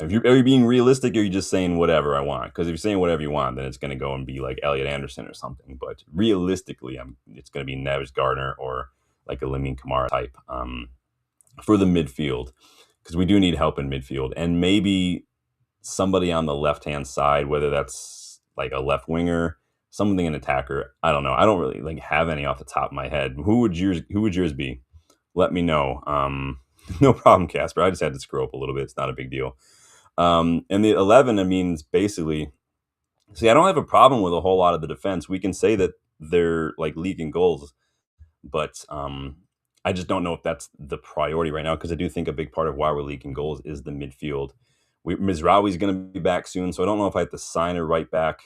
are you being realistic, or are you just saying whatever I want? Because if you're saying whatever you want, then it's going to go and be like Elliot Anderson or something. But realistically, it's going to be Neves, Gardner, or like a Lamine Kamara type for the midfield, because we do need help in midfield, and maybe somebody on the left hand side, whether that's like a left winger, something an attacker. I don't know. I don't really like have any off the top of my head. Who would yours be? Let me know. No problem, Casper. I just had to screw up a little bit. It's not a big deal. And the 11, I mean, is basically, see, I don't have a problem with a whole lot of the defense. We can say that they're like leaking goals, but I just don't know if that's the priority right now, because I do think a big part of why we're leaking goals is the midfield. Mizraoui's going to be back soon, so I don't know if I have to sign a right back.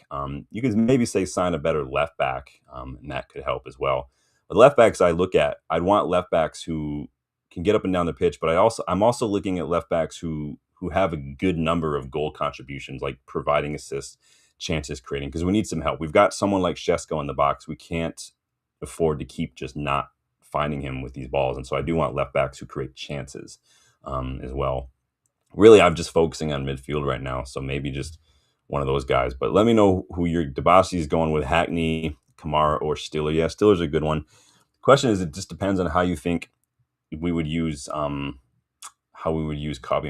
You could maybe say sign a better left back, and that could help as well. The left backs I look at, I'd want left backs who can get up and down the pitch, but I'm also looking at left backs who have a good number of goal contributions, like providing assists, chances creating, because we need some help. We've got someone like Shesko in the box. We can't afford to keep just not finding him with these balls. And so I do want left backs who create chances as well. Really, I'm just focusing on midfield right now. So maybe just one of those guys. But let me know who your Debasi is going with, Hackney, Kamara, or Stiller. Yeah, Stiller's a good one. The question is, it just depends on how you think we would use Kobe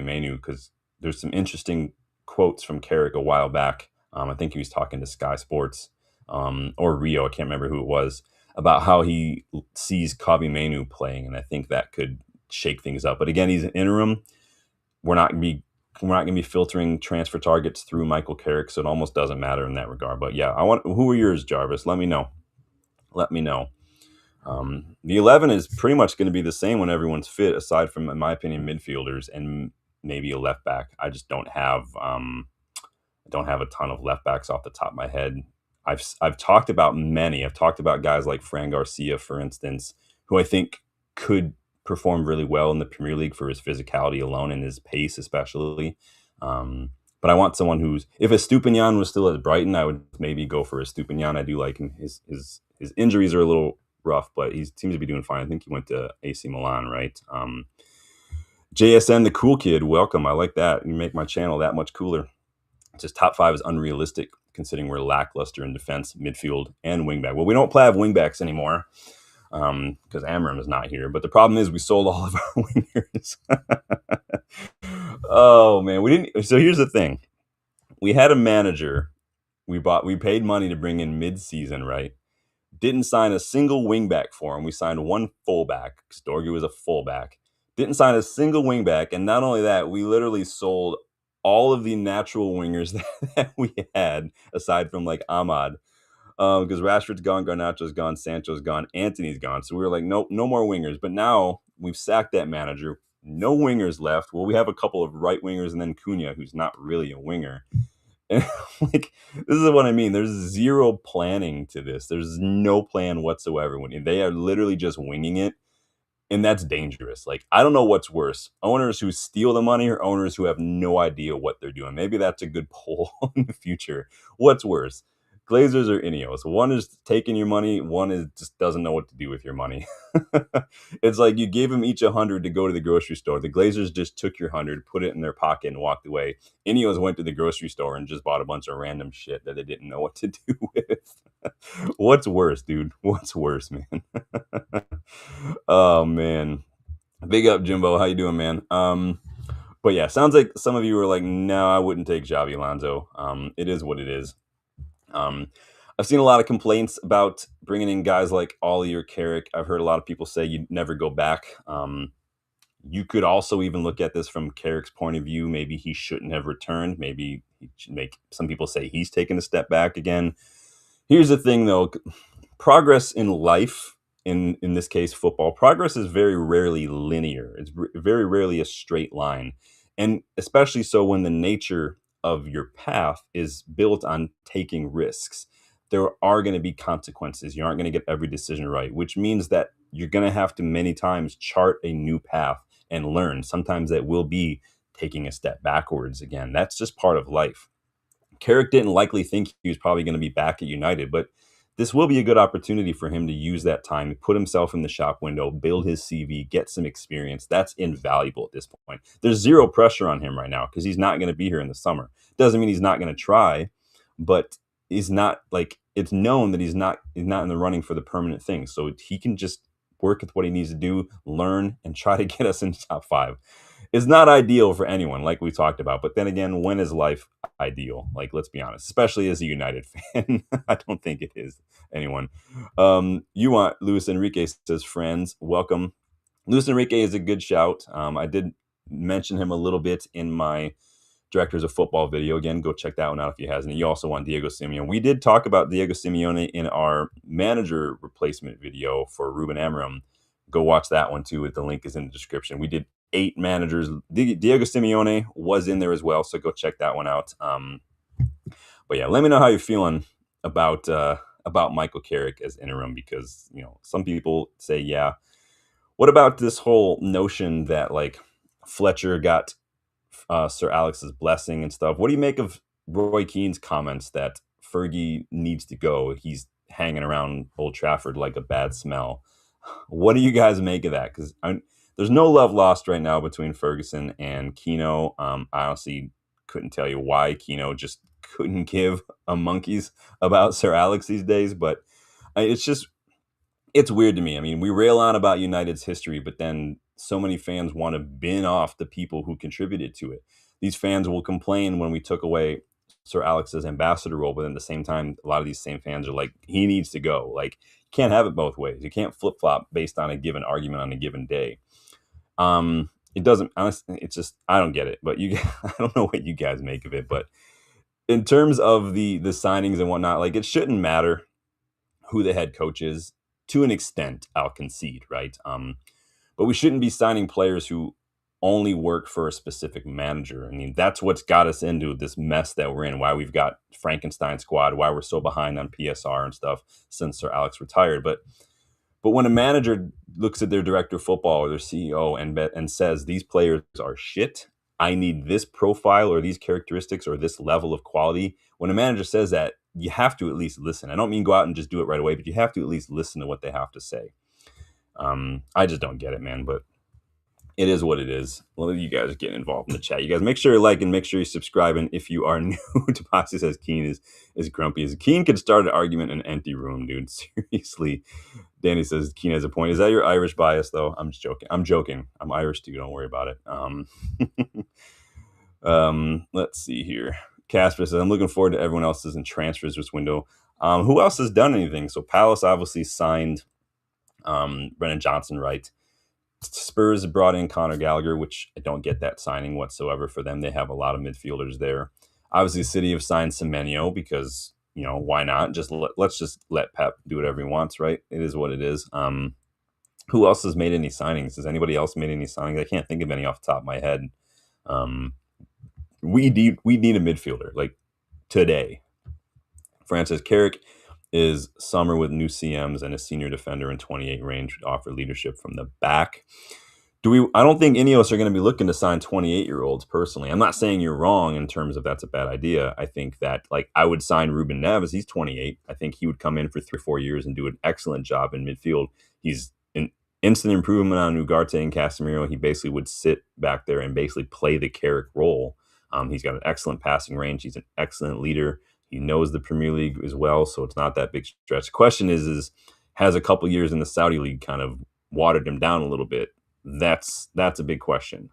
Manu, because there's some interesting quotes from Carrick a while back. I think he was talking to Sky Sports or Rio, I can't remember who it was, about how he sees Kobe Manu playing, and I think that could shake things up. But again, he's an interim. We're not going to be filtering transfer targets through Michael Carrick, so it almost doesn't matter in that regard. But yeah, who are yours, Jarvis? Let me know. Let me know. The 11 is pretty much going to be the same when everyone's fit, aside from, in my opinion, midfielders and maybe a left back. I just don't have a ton of left backs off the top of my head. I've talked about many. I've talked about guys like Fran Garcia, for instance, who I think could perform really well in the Premier League for his physicality alone and his pace, especially. But I want someone who's, if Estupinian was still at Brighton, I would maybe go for Estupinian. I do like him. His injuries are a little rough, but he seems to be doing fine. I think he went to AC Milan, right? JSN, the cool kid, welcome. I like that. You make my channel that much cooler. Just top 5 is unrealistic, considering we're lackluster in defense, midfield, and wingback. Well, we don't have wingbacks anymore because Amorim is not here. But the problem is we sold all of our wingers. Oh man, we didn't. So here's the thing: we had a manager we paid money to bring in mid-season, right? Didn't sign a single wingback for him. We signed one fullback. Storgy was a fullback. Didn't sign a single wingback, and not only that, we literally sold all of the natural wingers that we had, aside from like Ahmad, because Rashford's gone, Garnacho's gone, Sancho's gone, Anthony's gone. So we were like, nope, no more wingers. But now we've sacked that manager. No wingers left. Well, we have a couple of right wingers, and then Cunha, who's not really a winger. And like, this is what I mean. There's zero planning to this. There's no plan whatsoever. When they are literally just winging it. And that's dangerous. Like, I don't know what's worse, owners who steal the money or owners who have no idea what they're doing. Maybe that's a good poll in the future. What's worse, Glazers or Ineos? One is taking your money. One is just doesn't know what to do with your money. It's like you gave them each 100 to go to the grocery store. The Glazers just took your 100, put it in their pocket, and walked away. Ineos went to the grocery store and just bought a bunch of random shit that they didn't know what to do with. What's worse, dude? What's worse, man? Oh man, big up, Jimbo. How you doing, man? But yeah, sounds like some of you were like, no, I wouldn't take Xabi Alonso. It is what it is. I've seen a lot of complaints about bringing in guys like Ollie or Carrick. I've heard a lot of people say you'd never go back. You could also even look at this from Carrick's point of view. Maybe he shouldn't have returned. Maybe he should make, some people say he's taken a step back again. Here's the thing, though. Progress in life, in this case football, progress is very rarely linear. It's very rarely a straight line. And especially so when the nature of your path is built on taking risks. There are going to be consequences. You aren't going to get every decision right, which means that you're going to have to many times chart a new path and learn. Sometimes that will be taking a step backwards again. That's just part of life. Carrick didn't likely think he was probably going to be back at United, but this will be a good opportunity for him to use that time, put himself in the shop window, build his CV, get some experience. That's invaluable at this point. There's zero pressure on him right now because he's not going to be here in the summer. Doesn't mean he's not going to try, but he's not like it's known that he's not in the running for the permanent thing. So he can just work with what he needs to do, learn, and try to get us into top five. It's not ideal for anyone, like we talked about. But then again, when is life ideal? Like, let's be honest, especially as a United fan. I don't think it is anyone. You want Luis Enrique says, friends, welcome. Luis Enrique is a good shout. I did mention him a little bit in my directors of football video. Again, go check that one out if you hasn't. You also want Diego Simeone. We did talk about Diego Simeone in our manager replacement video for Ruben Amorim. Go watch that one too. The link is in the description. We did 8 managers. Diego Simeone was in there as well, so go check that one out. But yeah, let me know how you're feeling about Michael Carrick as interim, because some people say, yeah, what about this whole notion that like Fletcher got Sir Alex's blessing and stuff? What do you make of Roy Keane's comments that Fergie needs to go? He's hanging around Old Trafford like a bad smell. What do you guys make of that? Because there's no love lost right now between Ferguson and Keano. I honestly couldn't tell you why Keano just couldn't give a monkeys about Sir Alex these days, but it's weird to me. I mean, we rail on about United's history, but then so many fans want to bin off the people who contributed to it. These fans will complain when we took away Sir Alex's ambassador role, but at the same time, a lot of these same fans are like, he needs to go. Like, you can't have it both ways. You can't flip flop based on a given argument on a given day. It doesn't. Honestly, it's just I don't get it. But I don't know what you guys make of it. But in terms of the signings and whatnot, like it shouldn't matter who the head coach is. To an extent, I'll concede, right? But we shouldn't be signing players who only work for a specific manager. I mean, that's what's got us into this mess that we're in, why we've got Frankenstein squad, why we're so behind on PSR and stuff since Sir Alex retired. But when a manager looks at their director of football or their CEO and says, these players are shit, I need this profile or these characteristics or this level of quality. When a manager says that, you have to at least listen. I don't mean go out and just do it right away, but you have to at least listen to what they have to say. I just don't get it, man, but it is what it is. Well, you guys are getting involved in the chat. You guys make sure you like and make sure you subscribe. And if you are new, Tapasi says Keane is grumpy. As Keane could start an argument in an empty room, dude. Seriously. Danny says Keane has a point. Is that your Irish bias, though? I'm just joking. I'm joking. I'm Irish, too. Don't worry about it. Let's see here. Casper says, I'm looking forward to everyone else's in transfers this window. Who else has done anything? So Palace obviously signed Brennan Johnson, right? Spurs brought in Conor Gallagher, which I don't get that signing whatsoever for them. They have a lot of midfielders there. Obviously, City have signed Semenyo because, why not? Let's just let Pep do whatever he wants, right? It is what it is. Who else has made any signings? Has anybody else made any signings? I can't think of any off the top of my head. We need a midfielder, like today. Francis Carrick is summer with new CMs and a senior defender in 28 range would offer leadership from the back. I don't think Ineos are going to be looking to sign 28-year-olds personally. I'm not saying you're wrong in terms of that's a bad idea. I think that I would sign Ruben Neves. He's 28. I think he would come in for 3 or 4 years and do an excellent job in midfield. He's an instant improvement on Ugarte and Casemiro. He basically would sit back there and basically play the Carrick role. He's got an excellent passing range. He's an excellent leader. He knows the Premier League as well, so it's not that big stretch. The question is has a couple years in the Saudi League kind of watered him down a little bit? That's a big question.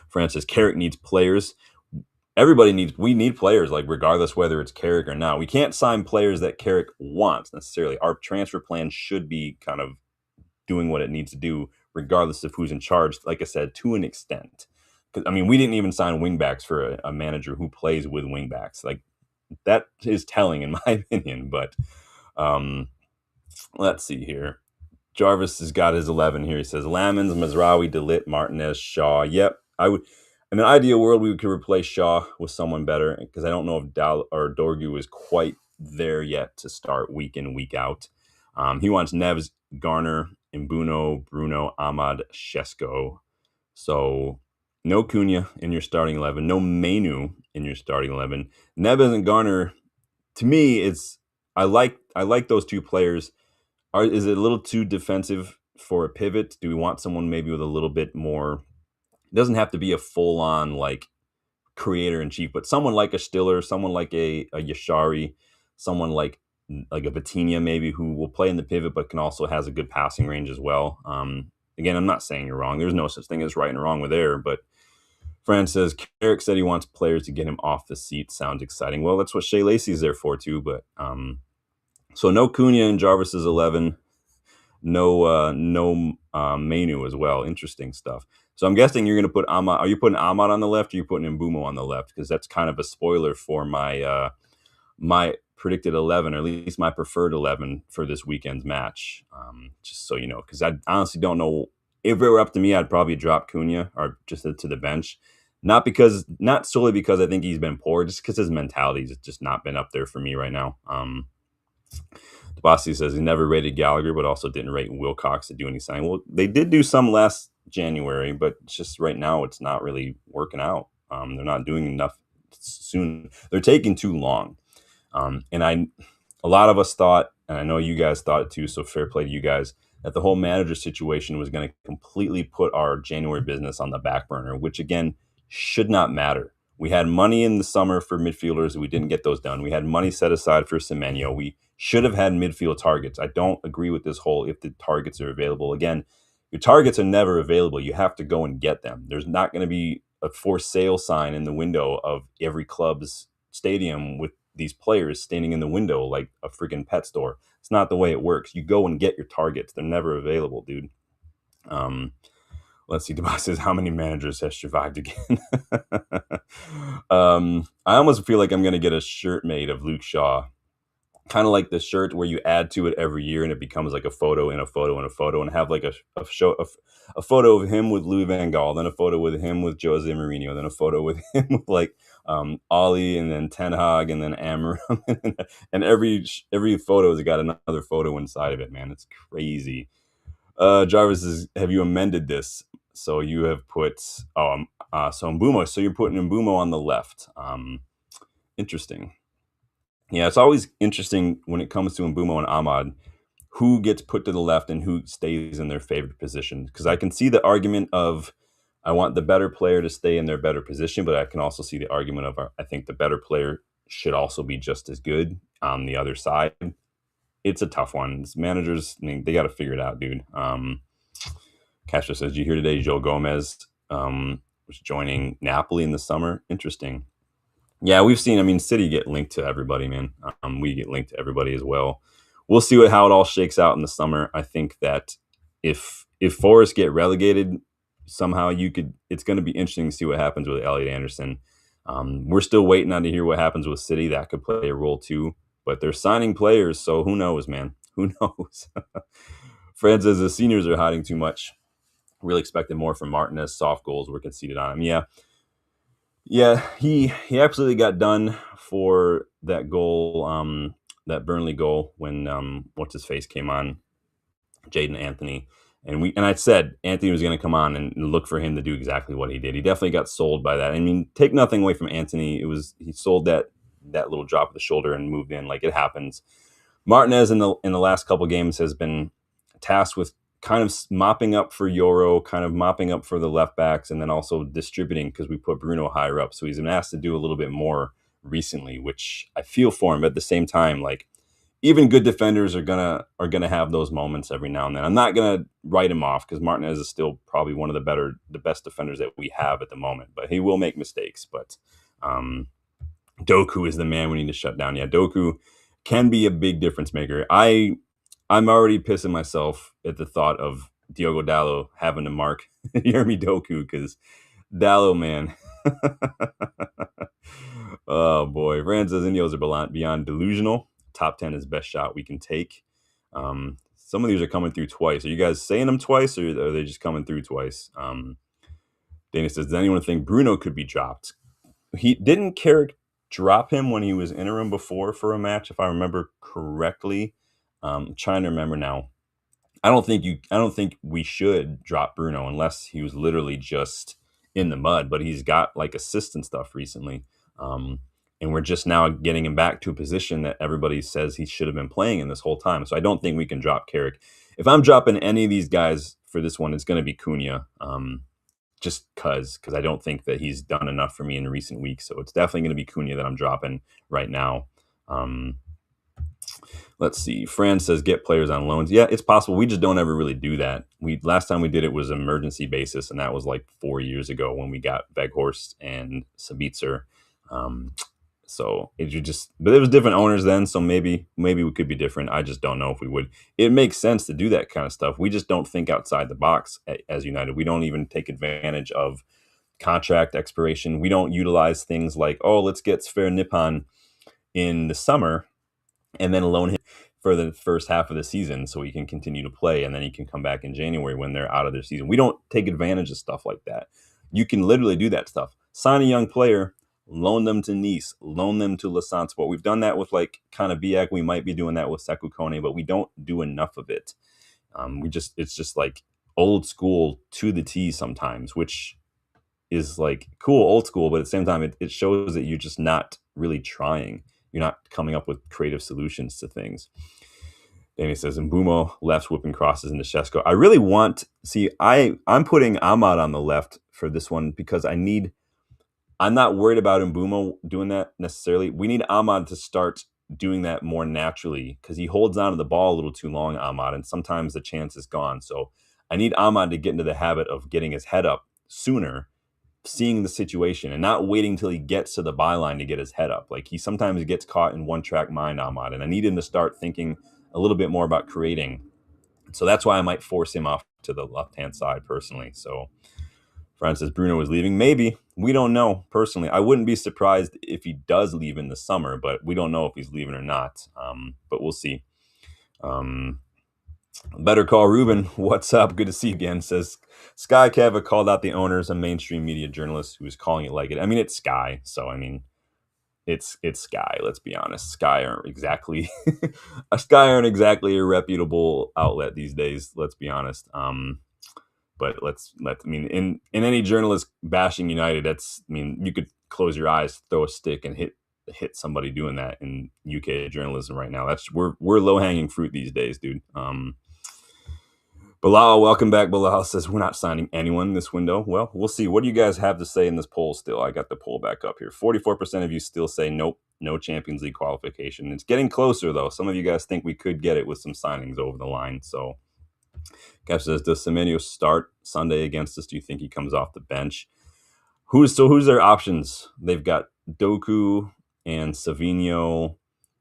Francis, Carrick needs players. We need players, like regardless whether it's Carrick or not. We can't sign players that Carrick wants necessarily. Our transfer plan should be kind of doing what it needs to do, regardless of who's in charge, like I said, to an extent. Because, we didn't even sign wingbacks for a manager who plays with wingbacks. Like, that is telling, in my opinion. But let's see here. Jarvis has got his 11 here. He says, Lamens, Mazraoui, De Ligt, Martinez, Shaw. Yep. In an ideal world, we could replace Shaw with someone better, because I don't know if Dorgu is quite there yet to start week in, week out. He wants Neves, Garner, Mbuno, Bruno, Ahmad, Shesko. So no Cunha in your starting 11, no Mainu in your starting 11. Neves and Garner, to me, I like those two players. Is it a little too defensive for a pivot? Do we want someone maybe with a little bit more? It doesn't have to be a full on like creator in chief, but someone like a Stiller, someone like a Yashari, someone like a Vitinha maybe who will play in the pivot but can also has a good passing range as well. Again, I'm not saying you're wrong. There's no such thing as right and wrong with there, but Fran says Carrick said he wants players to get him off the seat. Sounds exciting. Well, that's what Shea Lacey's there for too. But so no Cunha in Jarvis's 11, no Menu as well. Interesting stuff. So I'm guessing you're going to put Ahmad. Are you putting Ahmad on the left? Or are you putting Mbumo on the left? Because that's kind of a spoiler for my predicted 11, or at least my preferred 11 for this weekend's match. Just so you know, because I honestly don't know. If it were up to me, I'd probably drop Cunha or just to the bench. Not solely because I think he's been poor, just because his mentality's just not been up there for me right now. Bossy says he never rated Gallagher, but also didn't rate Wilcox to do any signing. Well, they did do some last January, but just right now it's not really working out. They're not doing enough soon. They're taking too long. A lot of us thought, and I know you guys thought it too, so fair play to you guys, that the whole manager situation was going to completely put our January business on the back burner, which again should not matter. We had money in the summer for midfielders. We didn't get those done. We had money set aside for Semenyo. We should have had midfield targets. I don't agree with this whole if the targets are available. Again, your targets are never available. You have to go and get them. There's not going to be a for sale sign in the window of every club's stadium with these players standing in the window like a freaking pet store. It's not the way it works. You go and get your targets. They're never available, dude. Let's see. Tomas says, how many managers has survived again? I almost feel like I'm going to get a shirt made of Luke Shaw. Kind of like the shirt where you add to it every year and it becomes like a photo and a photo and a photo, and have like a photo of him with Louis Van Gaal, then a photo with him with Jose Mourinho, then a photo with him with like Ollie, and then Ten Hag, and then Amorim, and every photo has got another photo inside of it. Man, it's crazy. Jarvis says, have you amended this? So you have put so Mbumo. So you're putting Mbumo on the left. Interesting. Yeah, it's always interesting when it comes to Mbumo and Ahmad, who gets put to the left and who stays in their favorite position. Because I can see the argument of I want the better player to stay in their better position, but I can also see the argument of I think the better player should also be just as good on the other side. It's a tough one. It's managers, I mean, they got to figure it out, dude. Castro says, "Did you hear today Joe Gomez was joining Napoli in the summer? Interesting." Yeah, we've seen. I mean, City get linked to everybody, man. We get linked to everybody as well. We'll see how it all shakes out in the summer. I think that if Forest get relegated somehow, it's going to be interesting to see what happens with Elliot Anderson. We're still waiting on to hear what happens with City. That could play a role too. But they're signing players, so who knows, man? Who knows? Fred says the seniors are hiding too much. Really expected more from Martinez. Soft goals were conceded on him. Yeah, he absolutely got done for that goal, that Burnley goal when what's his face came on, Jaden Anthony, and I said Anthony was going to come on and look for him to do exactly what he did. He definitely got sold by that. I mean, take nothing away from Anthony. He sold that little drop of the shoulder and moved in. Like, it happens. Martinez in the last couple games has been tasked with kind of mopping up for Euro, kind of mopping up for the left backs, and then also distributing because we put Bruno higher up. So he's been asked to do a little bit more recently, which I feel for him. But at the same time, like, even good defenders are gonna have those moments every now and then. I'm not gonna write him off because Martinez is still probably one of the best defenders that we have at the moment. But he will make mistakes. But Doku is the man we need to shut down. Yeah, Doku can be a big difference maker. I'm already pissing myself at the thought of Diogo Dalot having to mark Yermi Doku because Dalot, man. Oh boy, Rand says Ineos are beyond delusional. Top 10 is best shot we can take. Some of these are coming through twice. Are you guys saying them twice, or are they just coming through twice? Dana says, does anyone think Bruno could be dropped? He didn't Carrick drop him when he was interim before for a match, if I remember correctly. I'm trying to remember now. I don't think we should drop Bruno unless he was literally just in the mud, but he's got like assists and stuff recently. Um, and we're just now getting him back to a position that everybody says he should have been playing in this whole time. So I don't think we can drop Carrick. If I'm dropping any of these guys for this one, it's going to be Cunha. Just because I don't think that he's done enough for me in recent weeks. So it's definitely going to be Cunha that I'm dropping right now. Um, let's see. Fran says get players on loans. Yeah, it's possible. We just don't ever really do that. We last time we did it was emergency basis, and that was like 4 years ago when we got Veghorst and Sabitzer. Um, so but it was different owners then. So maybe we could be different. I just don't know if we would. It makes sense to do that kind of stuff. We just don't think outside the box as United. We don't even take advantage of contract expiration. We don't utilize things like, oh, let's get Sver Nippon in the summer and then loan him for the first half of the season so he can continue to play, and then he can come back in January when they're out of their season. We don't take advantage of stuff like that. You can literally do that stuff. Sign a young player, loan them to Nice, loan them to Lausanne Sport. We've done that with like kind of Biak. We might be doing that with Sekou Kone, but we don't do enough of it. It's just like old school to the T sometimes, which is like cool, old school, but at the same time, it shows that you're just not really trying. You're not coming up with creative solutions to things. Danny says, Mbumo left whipping crosses into Shesko. I really want, I'm putting Ahmad on the left for this one because I'm not worried about Mbumo doing that necessarily. We need Ahmad to start doing that more naturally because he holds on to the ball a little too long, Ahmad, and sometimes the chance is gone. So I need Ahmad to get into the habit of getting his head up sooner, seeing the situation and not waiting till he gets to the byline to get his head up. Like he sometimes gets caught in one track mind, Ahmad, and I need him to start thinking a little bit more about creating. So that's why I might force him off to the left-hand side personally. So Francis Bruno is leaving. Maybe. We don't know personally. I wouldn't be surprised if he does leave in the summer, but we don't know if he's leaving or not. But we'll see. Better Call Ruben. What's up? Good to see you again. Says Sky Keva called out the owners, a mainstream media journalist who was calling it like it. I mean, it's Sky, so I mean, it's Sky. Let's be honest. Sky aren't exactly a reputable outlet these days. Let's be honest. But I mean, in any journalist bashing United, you could close your eyes, throw a stick, and hit somebody doing that in UK journalism right now. We're low hanging fruit these days, dude. Bilal, welcome back. Bilal says we're not signing anyone this window. Well, we'll see. What do you guys have to say in this poll still? I got the poll back up here. 44% of you still say nope, no Champions League qualification. It's getting closer, though. Some of you guys think we could get it with some signings over the line. So, Kev says, does Semenyo start Sunday against us? Do you think he comes off the bench? Who's their options? They've got Doku and Savinho.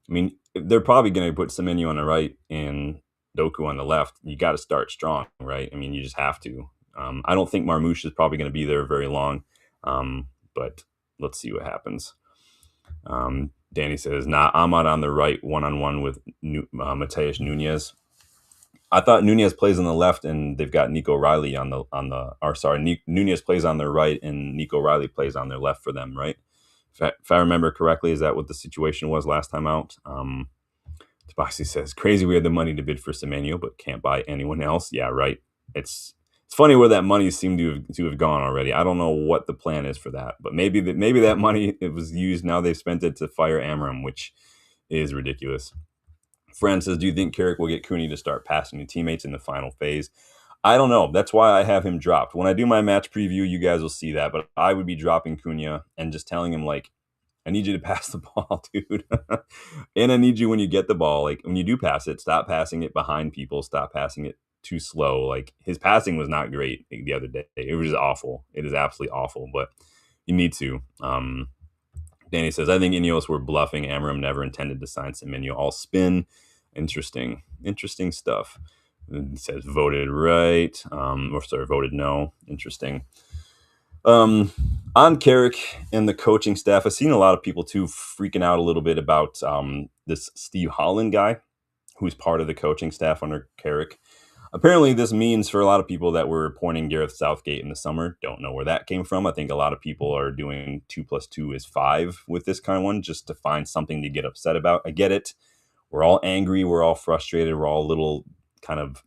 I mean, they're probably going to put Semenyo on the right and Doku on the left. You got to start strong, right? I mean, you just have to. I don't think Marmoush is probably going to be there very long, but let's see what happens. Danny says, Ahmad on the right, one-on-one with Mateus Nunez. I thought Nunez plays on the left, and they've got Nico Riley Nunez plays on their right, and Nico Riley plays on their left for them, right? If I remember correctly, is that what the situation was last time out? Tabasi says, crazy we had the money to bid for Semenyo, but can't buy anyone else. Yeah, right. It's funny where that money seemed to have gone already. I don't know what the plan is for that, but maybe that money, it was used, now they've spent it to fire Amorim, which is ridiculous. Fran says, do you think Carrick will get Cooney to start passing to teammates in the final phase? I don't know. That's why I have him dropped. When I do my match preview, you guys will see that, but I would be dropping Cunha and just telling him, like, I need you to pass the ball, dude. And I need you, when you get the ball, like when you do pass it, stop passing it behind people. Stop passing it too slow. Like his passing was not great the other day. It was just awful. It is absolutely awful, but you need to. Danny says, I think Ineos were bluffing. Amorim never intended to sign Semenyo. All spin. Interesting stuff. It says voted right. Voted no. Interesting. On Carrick and the coaching staff, I've seen a lot of people too freaking out a little bit about this Steve Holland guy who's part of the coaching staff under Carrick. Apparently, this means for a lot of people that were appointing Gareth Southgate in the summer. Don't know where that came from. I think a lot of people are doing 2 + 2 is 5 with this kind of one just to find something to get upset about. I get it. We're all angry. We're all frustrated. We're all a little kind of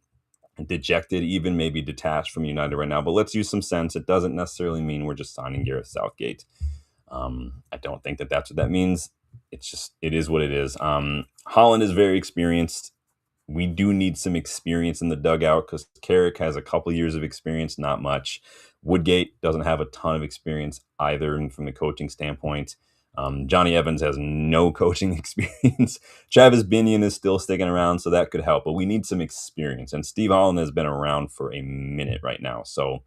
dejected, even maybe detached from United right now. But let's use some sense. It doesn't necessarily mean we're just signing Gareth Southgate. I don't think that that's what that means. It's just, it is what it is. Holland is very experienced. We do need some experience in the dugout because Carrick has a couple years of experience, not much. Woodgate doesn't have a ton of experience either, and from the coaching standpoint. Johnny Evans has no coaching experience. Travis Binion is still sticking around, so that could help. But we need some experience, and Steve Holland has been around for a minute right now. So,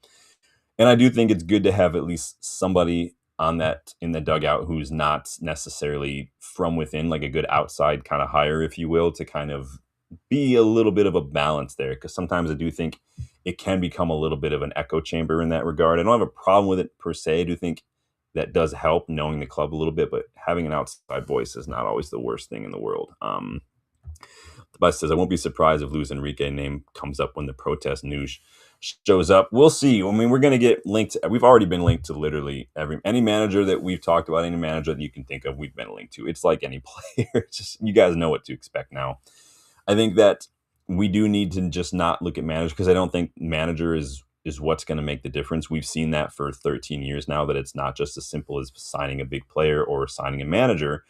and I do think it's good to have at least somebody on that in the dugout who's not necessarily from within, like a good outside kind of hire, if you will, to kind of be a little bit of a balance there. Because sometimes I do think it can become a little bit of an echo chamber in that regard. I don't have a problem with it per se. I do think that does help knowing the club a little bit, but having an outside voice is not always the worst thing in the world. The bus says, I won't be surprised if Luis Enrique name comes up when the protest news shows up. We'll see. I mean, we're going to get linked. We've already been linked to literally any manager that we've talked about, any manager that you can think of, we've been linked to. It's like any player. Just, you guys know what to expect now. I think that we do need to just not look at manager, because I don't think manager is what's going to make the difference. We've seen that for 13 years now, that it's not just as simple as signing a big player or signing a manager.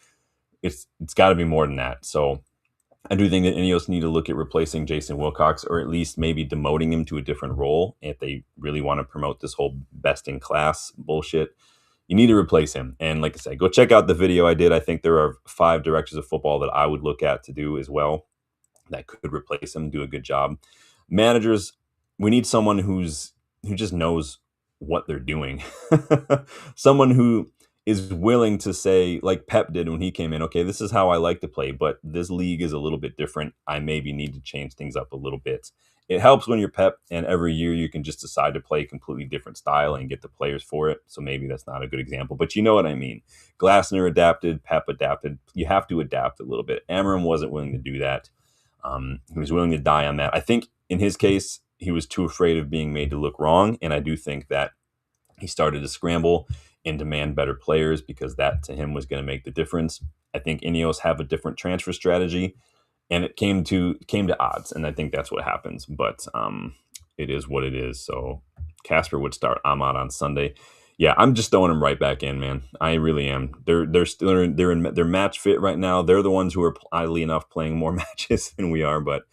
It's got to be more than that. So I do think that Ineos need to look at replacing Jason Wilcox, or at least maybe demoting him to a different role if they really want to promote this whole best in class bullshit. You need to replace him. And like I said, go check out the video I did. I think there are 5 directors of football that I would look at to do as well that could replace him, do a good job. Managers, we need someone who just knows what they're doing. Someone who is willing to say, like Pep did when he came in, okay, this is how I like to play, but this league is a little bit different. I maybe need to change things up a little bit. It helps when you're Pep, and every year you can just decide to play a completely different style and get the players for it. So maybe that's not a good example, but you know what I mean. Glasner adapted, Pep adapted. You have to adapt a little bit. Amorim wasn't willing to do that. He was willing to die on that. I think in his case, he was too afraid of being made to look wrong. And I do think that he started to scramble and demand better players, because that to him was going to make the difference. I think Ineos have a different transfer strategy, and it came to odds. And I think that's what happens. But it is what it is. So Casper would start Ahmad on Sunday. Yeah, I'm just throwing them right back in, man. I really am. They're match fit right now. They're the ones who are, oddly enough, playing more matches than we are. But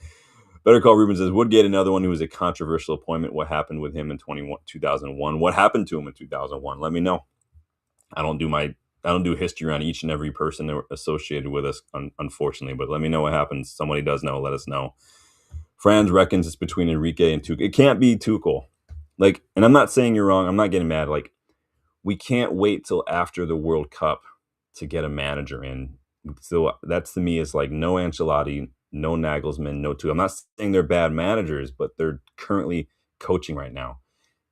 Better Call Ruben says, Woodgate, another one who was a controversial appointment. What happened with him in 2001? What happened to him in 2001? Let me know. I don't do history on each and every person that were associated with us, unfortunately. But let me know what happens. Somebody does know. Let us know. Franz reckons it's between Enrique and Tuchel. It can't be Tuchel. Like, and I'm not saying you're wrong. I'm not getting mad. Like, we can't wait till after the World Cup to get a manager in. So that's, to me, is like no Ancelotti, no Nagelsmann, no Tuchel. I'm not saying they're bad managers, but they're currently coaching right now.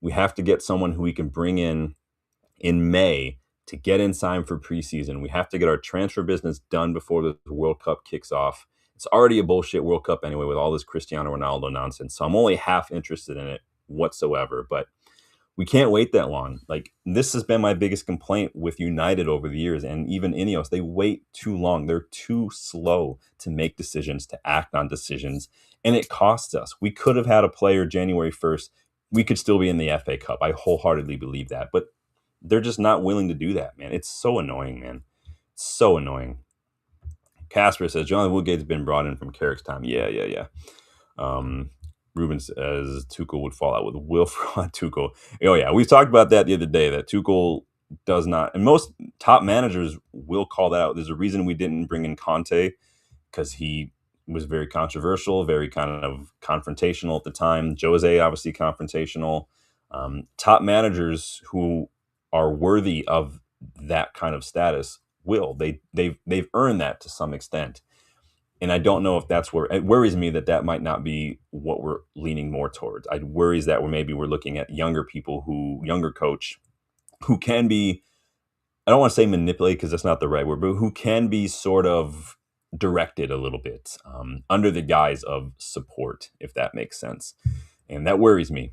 We have to get someone who we can bring in May to get in time for preseason. We have to get our transfer business done before the World Cup kicks off. It's already a bullshit World Cup anyway with all this Cristiano Ronaldo nonsense. So I'm only half interested in it whatsoever. But we can't wait that long. Like, this has been my biggest complaint with United over the years, and even Ineos. They wait too long. They're too slow to make decisions, to act on decisions, and it costs us. We could have had a player January 1st. We could still be in the FA Cup. I wholeheartedly believe that, but they're just not willing to do that, man. It's so annoying, man. So annoying. Casper says, John Woodgate's been brought in from Carrick's time. Yeah. Ruben says Tuchel would fall out with Wilfred Tuchel. Oh, yeah. We talked about that the other day, that Tuchel does not, and most top managers will call that out. There's a reason we didn't bring in Conte, because he was very controversial, very kind of confrontational at the time. Jose, obviously confrontational. Top managers who are worthy of that kind of status they've earned that to some extent. And I don't know if that's where it worries me, that might not be what we're leaning more towards. It worries that we're looking at younger coach who can be, I don't want to say manipulated because that's not the right word, but who can be sort of directed a little bit under the guise of support, if that makes sense. And that worries me,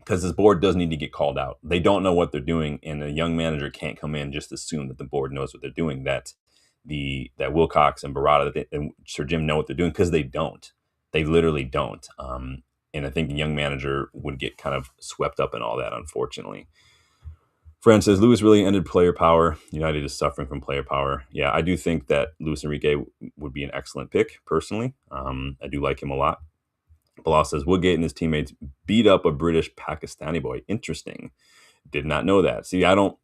because this board does need to get called out. They don't know what they're doing, and a young manager can't come in and just assume that the board knows what they're doing. That Wilcox and Barada and Sir Jim know what they're doing, because they don't. They literally don't. And I think a young manager would get kind of swept up in all that, unfortunately. Fran says, Luis really ended player power. United is suffering from player power. Yeah, I do think that Luis Enrique would be an excellent pick, personally. I do like him a lot. Bilal says, Woodgate and his teammates beat up a British Pakistani boy. Interesting. Did not know that. See, I don't.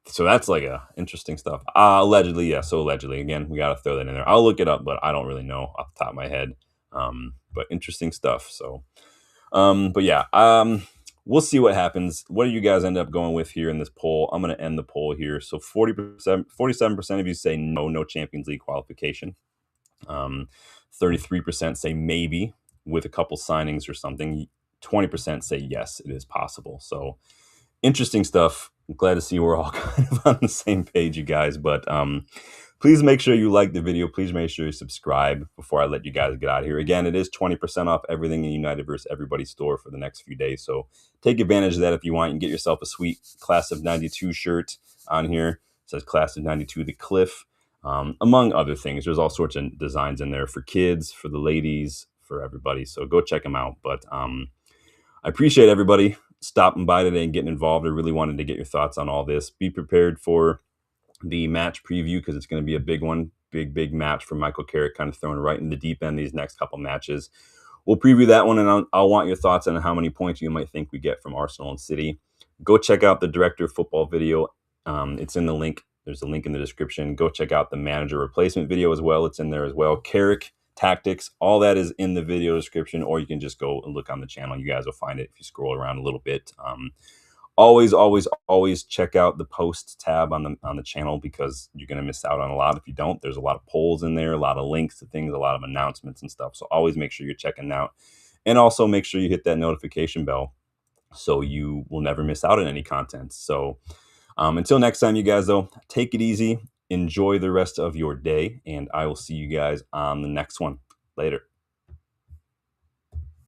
So that's like a interesting stuff. Allegedly, yeah. So allegedly, again, we got to throw that in there. I'll look it up, but I don't really know off the top of my head. But interesting stuff. So, but yeah, we'll see what happens. What do you guys end up going with here in this poll? I'm going to end the poll here. So 40%, 47% of you say no Champions League qualification. 33% say maybe with a couple signings or something. 20% say yes, it is possible. So interesting stuff. I'm glad to see we're all kind of on the same page, you guys. But please make sure you like the video. Please make sure you subscribe before I let you guys get out of here. Again, it is 20% off everything in United vs. Everybody store for the next few days. So take advantage of that if you want. You can get yourself a sweet Class of 92 shirt on here. It says Class of 92 The Cliff. Among other things, there's all sorts of designs in there for kids, for the ladies, for everybody. So go check them out. But I appreciate everybody stopping by today and getting involved. I really wanted to get your thoughts on all this. Be prepared for the match preview because it's going to be a big one. Big match for Michael Carrick, kind of thrown right in the deep end these next couple matches. We'll preview that one, and I'll want your thoughts on how many points you might think we get from Arsenal and City. Go check out the Director of Football video. It's in the link. There's a link in the description. Go check out the manager replacement video as well. It's in there as well. Carrick tactics, all that is in the video description, or you can just go and look on the channel. You guys will find it if you scroll around a little bit. Always check out the posts tab on the channel because you're going to miss out on a lot if you don't. There's a lot of polls in there, a lot of links to things, a lot of announcements and stuff. So always make sure you're checking out, and also make sure you hit that notification bell so you will never miss out on any content. So until next time, you guys, though, take it easy. Enjoy the rest of your day, and I will see you guys on the next one. Later.